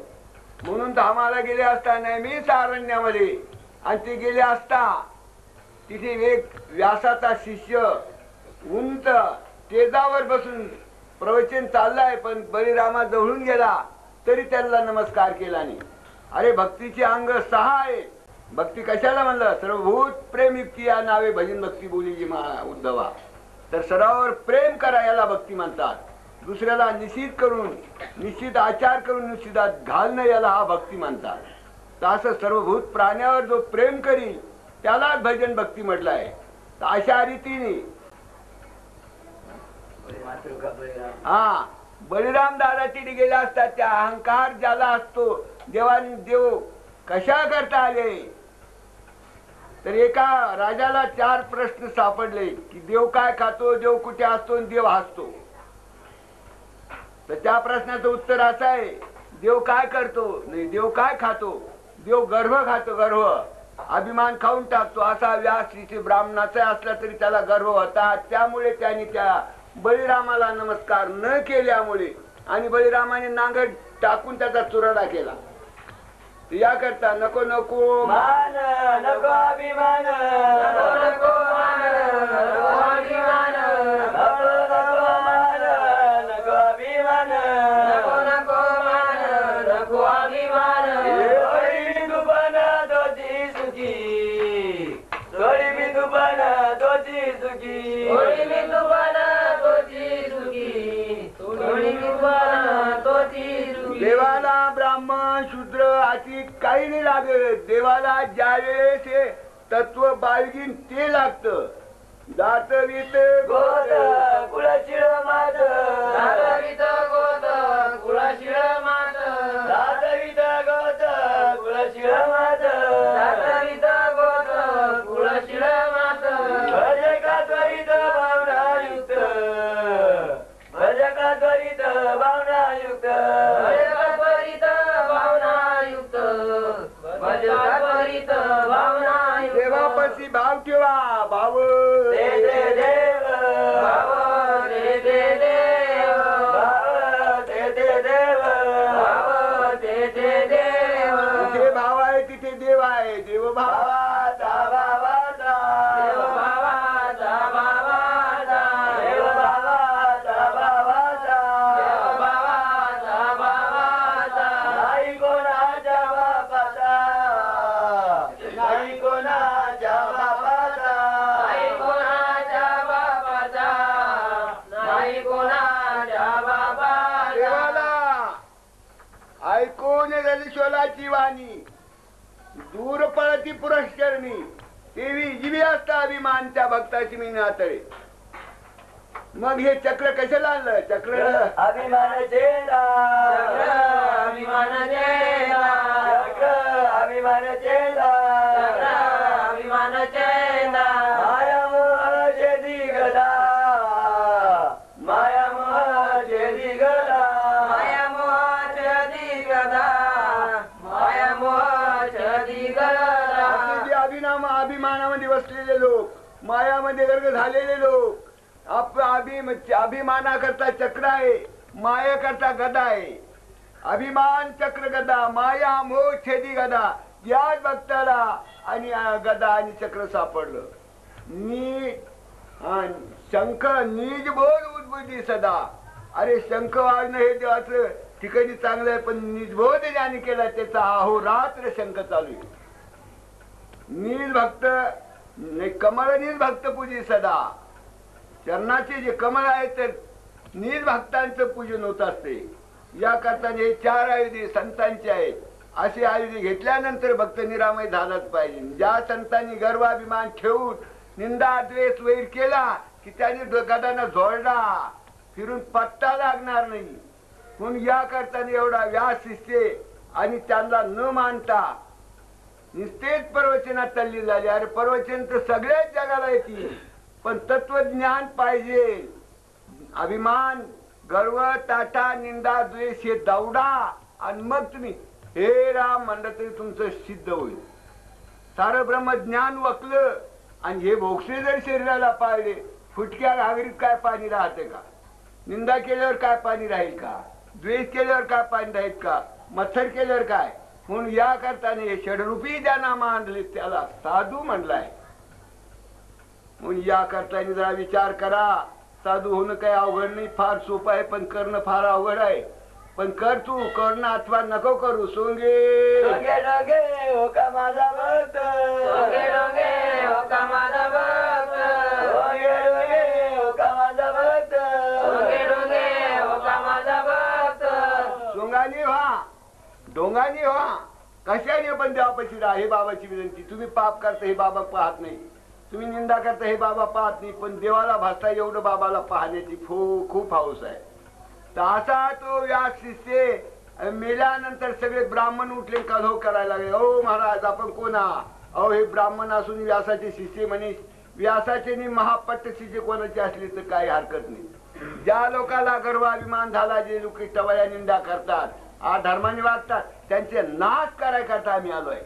म्हणून धामाला गेले असता नेहमीच अरण्यामध्ये आणि ते गेले असता तिथे एक व्यासाचा शिष्य उंच तेजावर बसून प्रवचन चाललाय. पण बळीरामा जवळून गेला तरी त्यांना नमस्कार केला नाही. अरे भक्तीचे अंग 6 आहे. भक्ती कशाला म्हणलं. सर्वभूत प्रेम युक्ती या नावे भजन भक्ती बोली जी उद्धवा. तर सर्वावर प्रेम करा याला भक्ती म्हणतात. दुसऱ्याला निश्चित करून निश्चित आचार करून निश्चितात घालणं याला हा भक्ती म्हणतात. असं सर्वभूत प्राण्यावर जो प्रेम करील त्यालाच भजन भक्ती म्हटलं आहे. तर अशा रीतीने बळीराम दादा तिथे गेला असतात. त्या अहंकार ज्याला असतो, देव कशा करता आले, तर एका राजाला 4 प्रश्न सापडले की देव काय खातो, देव कुठे असतो आणि देव हसतो. तर त्या प्रश्नाचं उत्तर असं आहे, देव काय करतो नाही, देव काय खातो, देव गर्भ खातो, गर्भ अभिमान खाऊन टाकतो. असा व्यास ऋषी ब्राह्मणाचा असला तरी त्याला गर्भ होता. त्यामुळे त्याने त्या बळीरामाला नमस्कार न केल्यामुळे आणि बळीरामाने नांगर टाकून त्याचा चुराडा केला. याकरता नको नको मान नको अभिमान, नको नको मान नको अभिमान, नको नको मान नको अभिमान, नको नको मान नको अभिमान. थोडी बिंदू पण तोची सुखी, थोडी बिंदू पण तोची सुखी, थोडी बिंदू पण तोची सुखी, थोडी बिंदू पण तोची सुखी. देवाला ब्राह्मण शूद्र अति काही नाही लागत. देवाला ज्या वेळेस हे तत्व बाळगीन ते लागतं. दातवीत गोत कुळशिळ मात, दातवीत गोत कुळशिळ मात, दातवीत गोत कुळशिळ मात, दातवीत गोत कुळशिळ मात. भज का त्वरित भावनायुक्त, भज का त्वरित भावनायुक्त, भज का त्वरित भावनायुक्त, भज का त्वरित भावनायुक्त. देवापाशी भाव ठेवा. भाव दे दे देव, भाव दे दे देव, भाव दे दे देव, भाव दे दे देव. जिथे भाव आहे तिथे देव आहे. देव भावाचा भावाचा, देव भावाचा भावाचा, देव भावाचा भावाचा, देव भावाचा भावाचा. नाही कोणाच्या बापाचा, नाही कोणाच्या बापाचा, नाही कोणाच्या बापाचा, नाही कोणाच्या बापाचा. देवाला ऐकून रलिशोलाची वाणी, दूर पळती पुरस्करणी, देवी जीवी असता अभिमान त्या भक्ताची मी नातळे. मग हे चक्र कशाला आणलं? चक्र अभिमान चेला, चक्र अभिमान चेला, चक्र अभिमान चेला, चक्र अभिमान चेला. माया मोह छेदी गदा, माया मोह छेदी गदा, माया मोह छेदी गदा, माया मोह छेदी गदा. आपले जे अभिमानामध्ये बसलेले लोक, मायामध्ये गर्ग झालेले लोक, अभिमाना करता चक्र आहे, माया करता गदा आहे. अभिमान चक्र गदा, माया मोह छेदी गदा. याच भक्ताला आणि गदा आणि चक्र सापडलं. शंख नीज बोल उद्बुद्धी सदा. अरे शंख वाजणं हे देवाचं ठिकाणी चांगलं आहे, पण निजबोध ज्याने केला त्याचा अहोरात्र शंख चालू आहे. नीज भक्त कमळ नीज भक्त पूजी सदा. चरणाचे जे कमळ आहे तर नीज भक्तांचं पूजन होत असते. या करता हे 4 आयुधे संतांचे आहेत. असे आयुधे घेतल्यानंतर भक्त निरामय झालाच पाहिजे. ज्या संतांनी गर्वाभिमान ठेवून निंदा द्वेष वैर केला की त्याने गदांना झोडला, फिरून पत्ता लागणार नाही. म्हणून या करता एवढा व्यास शिष्य आणि त्यांना न मानता निस्तेज प्रवचनात चालली झाली. अरे प्रवचन तर सगळ्याच जगाला येतील, पण तत्वज्ञान पाहिजे. अभिमान गर्व ताटा निंदा द्वेष हे दौडा आणि मग तुम्ही हे राम म्हणलं तरी तुमचं सिद्ध होईल. सारं ब्रह्मज्ञान वकलं आणि हे भोगसे जर शरीराला पाळले, फुटक्या घागरीत काय पाणी राहते का? निंदा केल्यावर काय पाणी राहील का? द्वेष केल्यावर काय पाणी राहील का? मत्सर केल्यावर काय? म्हणून या करताना हे षडरूपी ज्यांना मानले त्याला साधू म्हणलाय. म्हणून या करताना जरा विचार करा. साधू होणं काही अवघड नाही, फार सोपं आहे, पण करणं फार अवघड आहे. पण कर तू, करणं अथवा नको करू. सोंगे डोंगे डोंगे हो का माझा भक्त, डोंगे डोंगे हो का माझा भक्त, डोंगे डोंगे हो का माझा भक्त, डोंगे डोंगे हो का माझा भक्त. सोंगानी व्हा, डोंगानी व्हा, कशाने पण देवापाशी राहा, हे बाबाची विनंती. तुम्ही पाप करता हे बाबा पाहत नाही, तुम्ही निंदा करता हे बाबा पाहत नाही, पण देवाला भासता एवढं बाबाला पाहण्याची खूप हौस आहे. तर असा तो व्यास शिष्य मेल्यानंतर सगळे ब्राह्मण उठले कलहो करायला लागले. ओ महाराज आपण कोण आहात? अहो हे ब्राह्मण असून व्यासाचे शिष्य म्हणे. व्यासाचे नि महापट्ट शिष्य कोणाचे असले तर काही हरकत नाही. ज्या लोकांना गर्वाभिमान झाला, जे लोक टवळ्या निंदा करतात, धर्माने वागतात, त्यांचे नाश करायकरता आम्ही आलोय.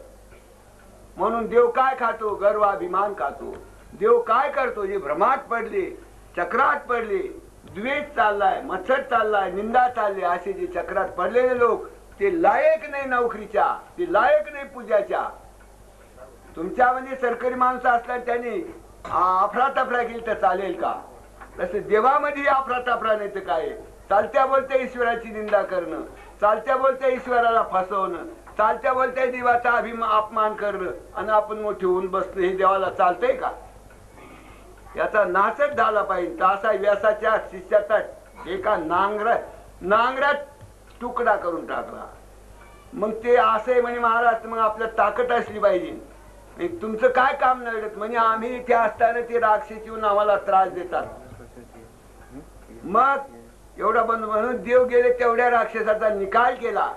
म्हणून देव काय खातो? गर्वाभिमान खातो. देव काय करतो? जे भ्रमात पडले, चक्रात पडले, द्वेष चाललाय, मत्सर चाललाय, निंदा चालली, असे जे चक्रात पडलेले लोक ते लायक नाही नोकरीच्या, ते लायक नाही पूजाच्या. तुमच्यामध्ये सरकारी माणसं असतात त्यांनी अफरातफरा केली तर चालेल का? तसे देवामध्ये अफरातफरा नाही तर काय? चालत्या बोलत्या ईश्वराची निंदा करणं, चालत्या बोलत्या ईश्वराला फसवणं, चालत्या बोलत्या देवाचा अपमान करणं आणि आपण मोठे होऊन बसणं, हे देवाला चालतंय का? याचा नाशच झाला पाहिजे. तर असा व्यासाच्या शिष्याचा एका नांगरात तुकडा करून टाकला. मग ते असं म्हणे महाराज मग आपल्याला ताकद असली पाहिजे. तुमचं काय काम नडत? म्हणजे आम्ही इथे असताना ते राक्षस येऊन आम्हाला त्रास देतात. मग एवढा बंद म्हणून देव गेले, तेवढ्या राक्षसाचा निकाल केला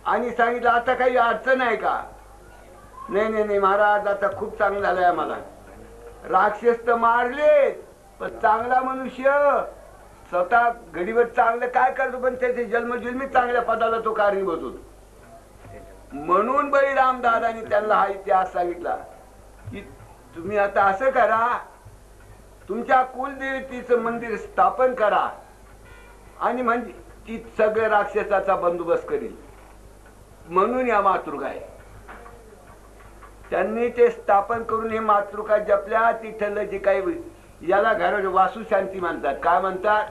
आणि सांगितलं आता काही अडचण आहे का? नाही महाराज आता खूप चांगलं झालंय आम्हाला. राक्षस तर मारलेत, पण चांगला मनुष्य स्वतः घडीवर चांगलं काय करतो, पण त्याचे जन्मजन्मी चांगल्या पदाला तो कारणीभूत होतो. म्हणून बळीराम दादानी त्यांना हा इतिहास सांगितला की तुम्ही आता असं करा, तुमच्या कुलदेवतेचं मंदिर स्थापन करा आणि म्हणजे ती सगळ्या राक्षसाचा बंदोबस्त करील. म्हणून या मातृका आहे. त्यांनी ते स्थापन करून हे मातृका जपल्या. तिथलं जे काही याला घर वासू शांती म्हणतात, काय म्हणतात,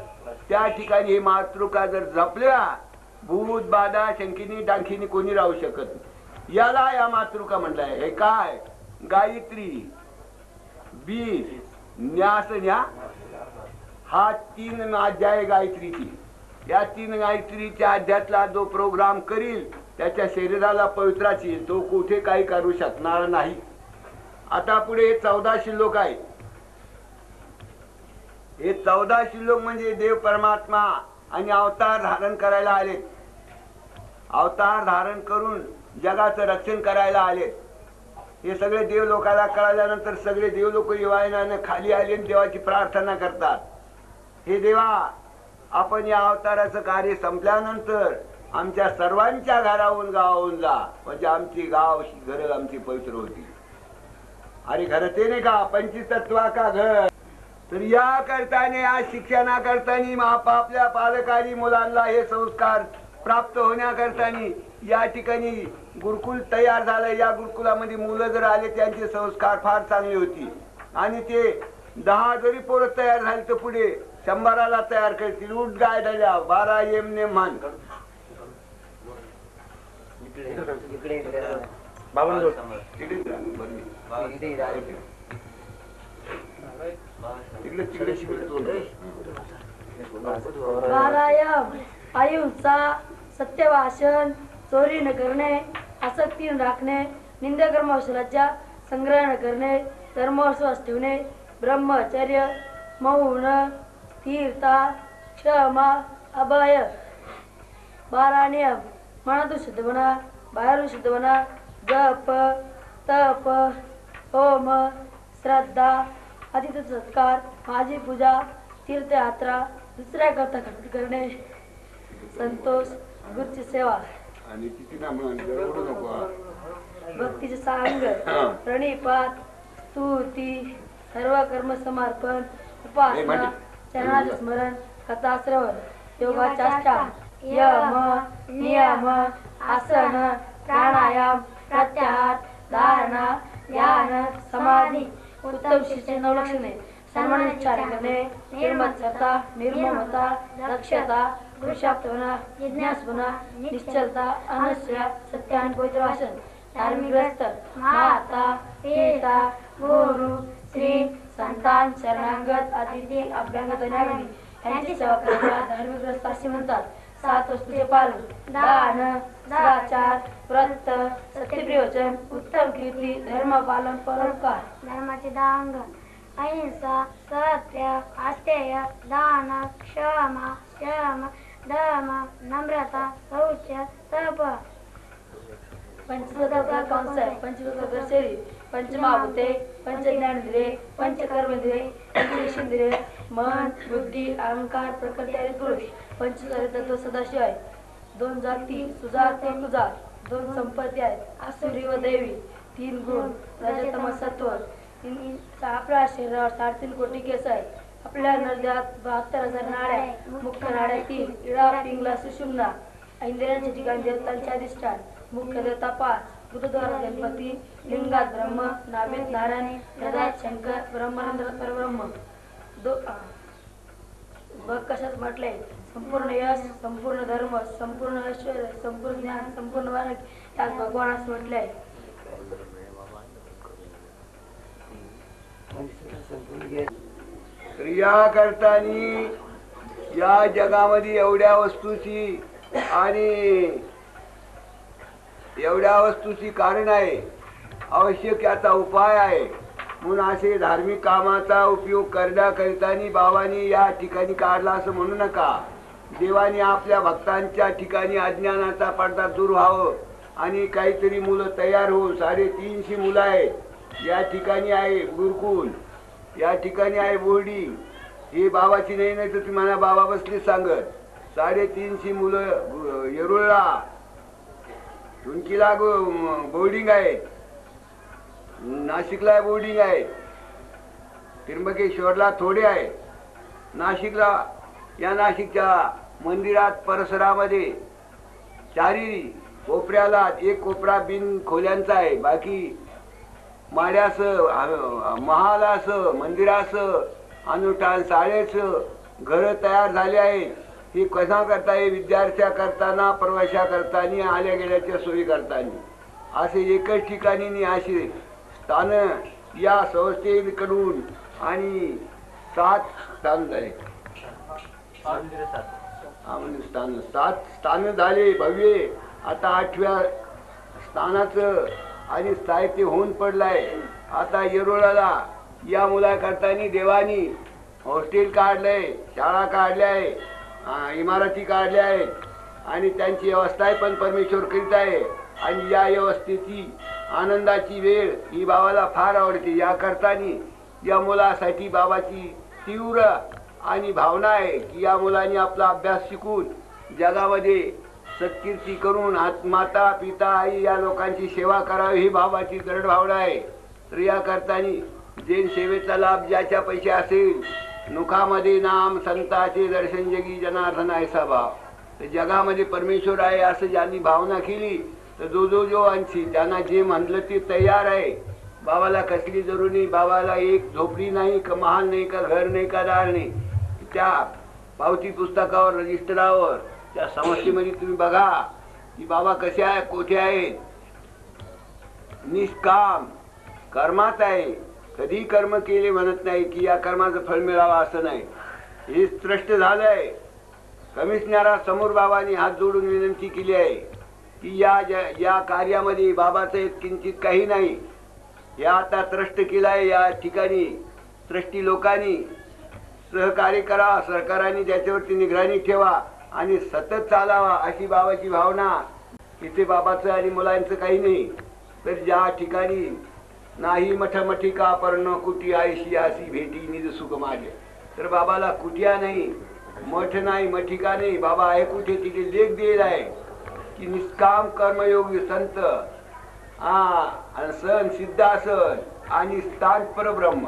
त्या ठिकाणी हे मातृका जर जपल्या, भूत बाधा शंकिनी डांखिनी कोणी राहू शकत नाही. याला या मातृका म्हटलंय. हे काय? गायत्री, बीज, न्यास न्या, हा 3 अध्याय गायत्रीची. या 3 गायत्रीच्या अध्यायातला जो प्रोग्राम करील त्याच्या शरीराला पवित्राची, तो कुठे काही करू शकणार नाही. आता पुढे 14 श्लोक आहे. हे 14 श्लोक म्हणजे देव परमात्मा आणि अवतार धारण करायला आले. अवतार धारण करून जगाचं रक्षण करायला आले. हे सगळे देव लोकांना कळाल्यानंतर सगळे देव लोक येवायनाने खाली आले आणि देवाची प्रार्थना करतात. हे देवा, आपण या अवताराचं कार्य संपल्यानंतर आमच्या सर्वांच्या घराहून गावाहून जा, म्हणजे आमची गाव घर आमची पवित्र होती. अरे घर ते नाही का, पंचतत्वा का घर. तर या करताना, या शिक्षणा करताना आपल्या पालकांनी मुलांना हे संस्कार प्राप्त होण्याकरताना या ठिकाणी गुरुकुल तयार झालं. या गुरुकुलामध्ये मुलं जर आले त्यांचे संस्कार फार चांगले होती आणि ते 10 जरी पोरं तयार झाले तर पुढे 100ला तयार करतील. उठ गाय झाल्या 12 येमने मान. अहिंसा, सत्यभाषण, चोरी न करणे, आसक्ती न राखणे, निंदकर्मावशलज्जा, संग्रह न करणे, धर्मावर श्वास ठेवणे, ब्रह्मचर्य, मौन, स्थिरता, क्षमा, अभय. 12 नियम. मनातून शुद्ध बना, बाहेरून शुद्ध बना. जप, तप, होम, श्रद्धा, अतिथी सत्कार, माझी पूजा, तीर्थयात्रा, दुसऱ्या करता खर्च करणे, संतोष, गुरुची सेवा, भक्तीचे सांग, प्रणिपात, स्तुती, सर्व कर्म समर्पण, उपासना, चरणाचे स्मरण, कथा श्रवण, योगाचाष्टा, यम, नियम, आसन, प्राणायाम, प्रत्याहार, धारणा, ध्यान, समाधी, उत्तम शिष्य 9 लक्षणे, सर्वांच्चार करणे, निर्मत्सरता, निर्ममता, दक्षता, पुरुषार्थपणा, जिज्ञासपणा, निश्चलता, अनस्या, सत्य आणि पवित्र भाषण, धार्मिक ग्रस्त, माता, पिता, गुरु, श्री, संतान, शरणागत, अतिथी, अभ्यांगत, अनागती यांची सेवा करायला धार्मिक ग्रस्त असे म्हणतात. 7 वस्तूचे पालन, दान, सदाचार, व्रत, सत्यप्रयोजन, उत्तम कीर्ती, धर्म पालन, परोपकार. धर्माचे 10 अंग: अहिंसा, सत्य, आस्तेय, दान, क्षमा, शम, धर्म, नम्रता, शौच, तप. पंचतत्व कंस, पंचतत्व शरीर, पंचमहाभूते, पंचज्ञानेंद्रिये, पंचकर्मेंद्रिये, पंचविषेंद्रिये, मन, बुद्धी, अहंकार, प्रकृती आणि पुरुष. पंचतत्व सदाशिव आहे. 2 जाती, सुजात व कुजात. 2 संपत्ती आहेत, आसुरी व दैवी. 3 गुण, रजतम सत्व. आपल्या शरीरावर 3.5 कोटी केस आहेत. आपल्या नरद्यात 72,000 नाड्या, मुख्य नाड्या 3, इडा, पिंगला, सुषुम्ना. इंद्रियांच्या ठिकाणी देवतांचे अधिष्ठान, मुख्य देवता 5, बुधद्वार गणपती, लिंगात ब्रह्म, नाभीत नारायण, हृदयात शंकर, ब्रह्मानंद परब्रह्म. बघ कशात म्हटलंय, संपूर्ण यश, संपूर्ण धर्म, संपूर्ण ऐश्वर्य, संपूर्ण ज्ञान, संपूर्ण वाणिक, यात भगवान असं म्हटलंय. क्रिया करतानी या जगामध्ये एवढ्या वस्तूची आणि एवढ्या वस्तूची कारण आहे, आवश्यक याचा उपाय आहे. म्हणून असे धार्मिक कामाचा उपयोग करण्याकरिता बाबांनी या ठिकाणी काढला असं म्हणू नका. देवाने आपल्या भक्तांच्या ठिकाणी अज्ञानाचा पडदा दूर व्हावं आणि काहीतरी मुलं तयार होऊन 350 मुलं आहेत. या ठिकाणी आहे गुरुकुल, या ठिकाणी आहे बोर्डिंग. हे बाबाची नाही तर तुम्हाला बाबा बसले सांगत. 350 मुलं येरुळला, टुंकीला बोर्डिंग आहेत, नाशिकला बोर्डिंग आहे, त्र्यंबकेश्वरला थोडे आहे. नाशिकला या नाशिकच्या मंदिरात परिसरामध्ये 4 कोपऱ्याला 1 कोपरा बिन खोल्यांचा आहे. बाकी माड्याचं, महालाचं, मंदिराचं, अनुष्ठान शाळेचं घर तयार झाले आहेत. हे कसा करता येईल? विद्यार्थ्या करताना, प्रवाशा करताना, आल्या गेल्याच्या सोयी करताना असे एकच ठिकाणी असे स्थान या संस्थेकडून आणि 7 स्थान झाले. 7 स्थान झाले भव्य. आता 8व्या स्थानाचं आणि साहित्य होऊन पडलाय. आता येरोळाला या मुलाकरतानी देवानी हॉस्टेल काढलंय, शाळा काढल्याय, इमारती काढल्या आहेत आणि त्यांची व्यवस्था पण परमेश्वर करीत आहे. आणि या व्यवस्थेची आनंदाची वेळ ही बाबाला फार आवडते. या करतानी या मुलासाठी बाबाची तीव्र आणि भावना आहे की या मुलांनी आपला अभ्यास शिकून जगामध्ये सत्कीर्ती करून माता पिता आई या लोकांची सेवा करावी ही बाबाची दृढ भावना आहे. तर या करतानी जैन सेवेचा लाभ ज्याच्या पैसे असेल, मुखामध्ये नाम संताचे दर्शन जगी जनार्दन ऐसा भाव. तर जगामध्ये परमेश्वर आहे असं ज्यांनी भावना केली तर जो अंशी त्यांना जे म्हणलं ते तयार आहे. बाबाला कसली जरूर नाही. बाबाला एक झोपडी नाही, का महाल नाही, का घर नाही, का दार नाही. त्या पावती पुस्तकावर, रजिस्टरावर, त्या समस्येमध्ये तुम्ही बघा की बाबा कसे आहे, कोठे आहेत. निष्काम कर्मात आहे. कधी कर्म केले म्हणत नाही की या कर्माचं फळ मिळावं असं नाही. हे स्पष्ट झालंय. कमिशनरासमोर बाबांनी हात जोडून विनंती केली आहे की या कार्यामध्ये बाबाचं किंचित काही नाही. हे आता ट्रस्ट केलाय. या ठिकाणी ट्रस्टी लोकांनी सहकार्य करा, सरकाराने त्याच्यावरती निगराणी ठेवा आणि सतत चालावा अशी बाबाची भावना. इथे बाबाचं आणि मुलांचं काही नाही. तर ज्या ठिकाणी नाही मठमठिका पर्ण कुटी आयशी अशी भेटी निज सुख माझे. तर बाबाला कुटिया नाही, मठ नाही, मठिका नाही. बाबा आहे कुठे तिथे लेख दिलेला आहे की निष्काम कर्मयोगी संत सण सिद्धासन आणि स्थान परब्रह्म.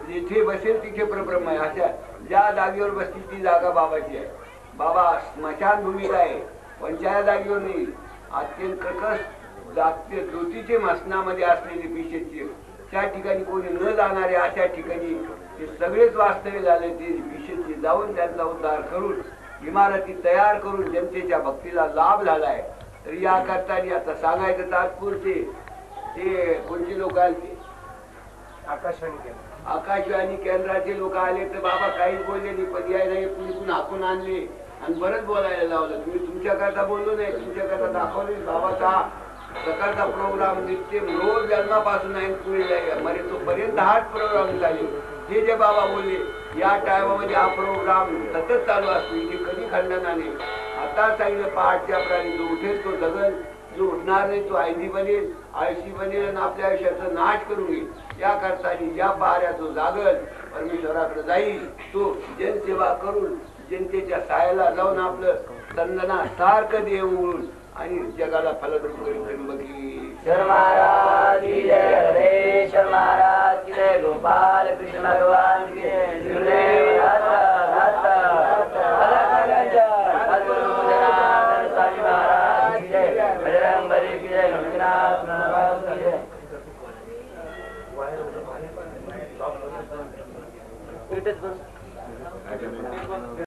जिथे बसेल तिथे परब्रह्म आहे. अशा ज्या जागेवर बसतील ती जागा बाबाची आहे. बाबा स्मशान भूमीला आहे, पण ज्या जागेवर नाही. अत्यंत कर्कश जागते ज्योतीचे मसनामध्ये असलेले पिशेचे त्या ठिकाणी कोणी न जाणारे अशा ठिकाणी ते सगळेच वास्तव्य झाले. ते पिशेचे जाऊन त्यांचा उद्धार करून इमारती तयार करून जनतेच्या भक्तीला लाभ झालाय. तर या करता आता सांगायचं तात्पुरते ते कोणते लोक आले, आकाशवाणी केंद्राचे लोक आले तर बाबा काहीच बोलले नाही. पर्याय नाही, कुणी हाकून आणले आणि बरंच बोलायला लावलं. तुम्ही तुमच्याकरता बोललो नाही, तुमच्याकरता दाखवले. बाबाचा सकाळचा प्रोग्राम नित्य रोज जन्मापासून आहे पुढे तोपर्यंत हाच प्रोग्राम झाले. जे जे बाबा बोलले या टायमामध्ये हा प्रोग्राम सतत चालू असतो, इथे कधी खंडना नाही. आता सांगितलं पहाटच्या प्राणी जो उठेल तो जगल, जो उठणार नाही तो आयजी बनेल, आयशी बनेल आणि आपल्या आयुष्याचा नाश करून घेईल. या करता ज्या पहाऱ्या तो जागल परमेश्वराकडे जाईल, तो जनसेवा करून जनतेच्या सायाला जाऊन आपलं चंदना सारखं देऊन आणि जगाला फलद्रूप करून बघी. शर महाराज की जय, हरेश्वर महाराज की जय, गोपाल कृष्ण भगवान की जय, गुरुदेव स्वामी महाराज की जय, बजरंग बली की जय, लोकनाथ महाराज की जय.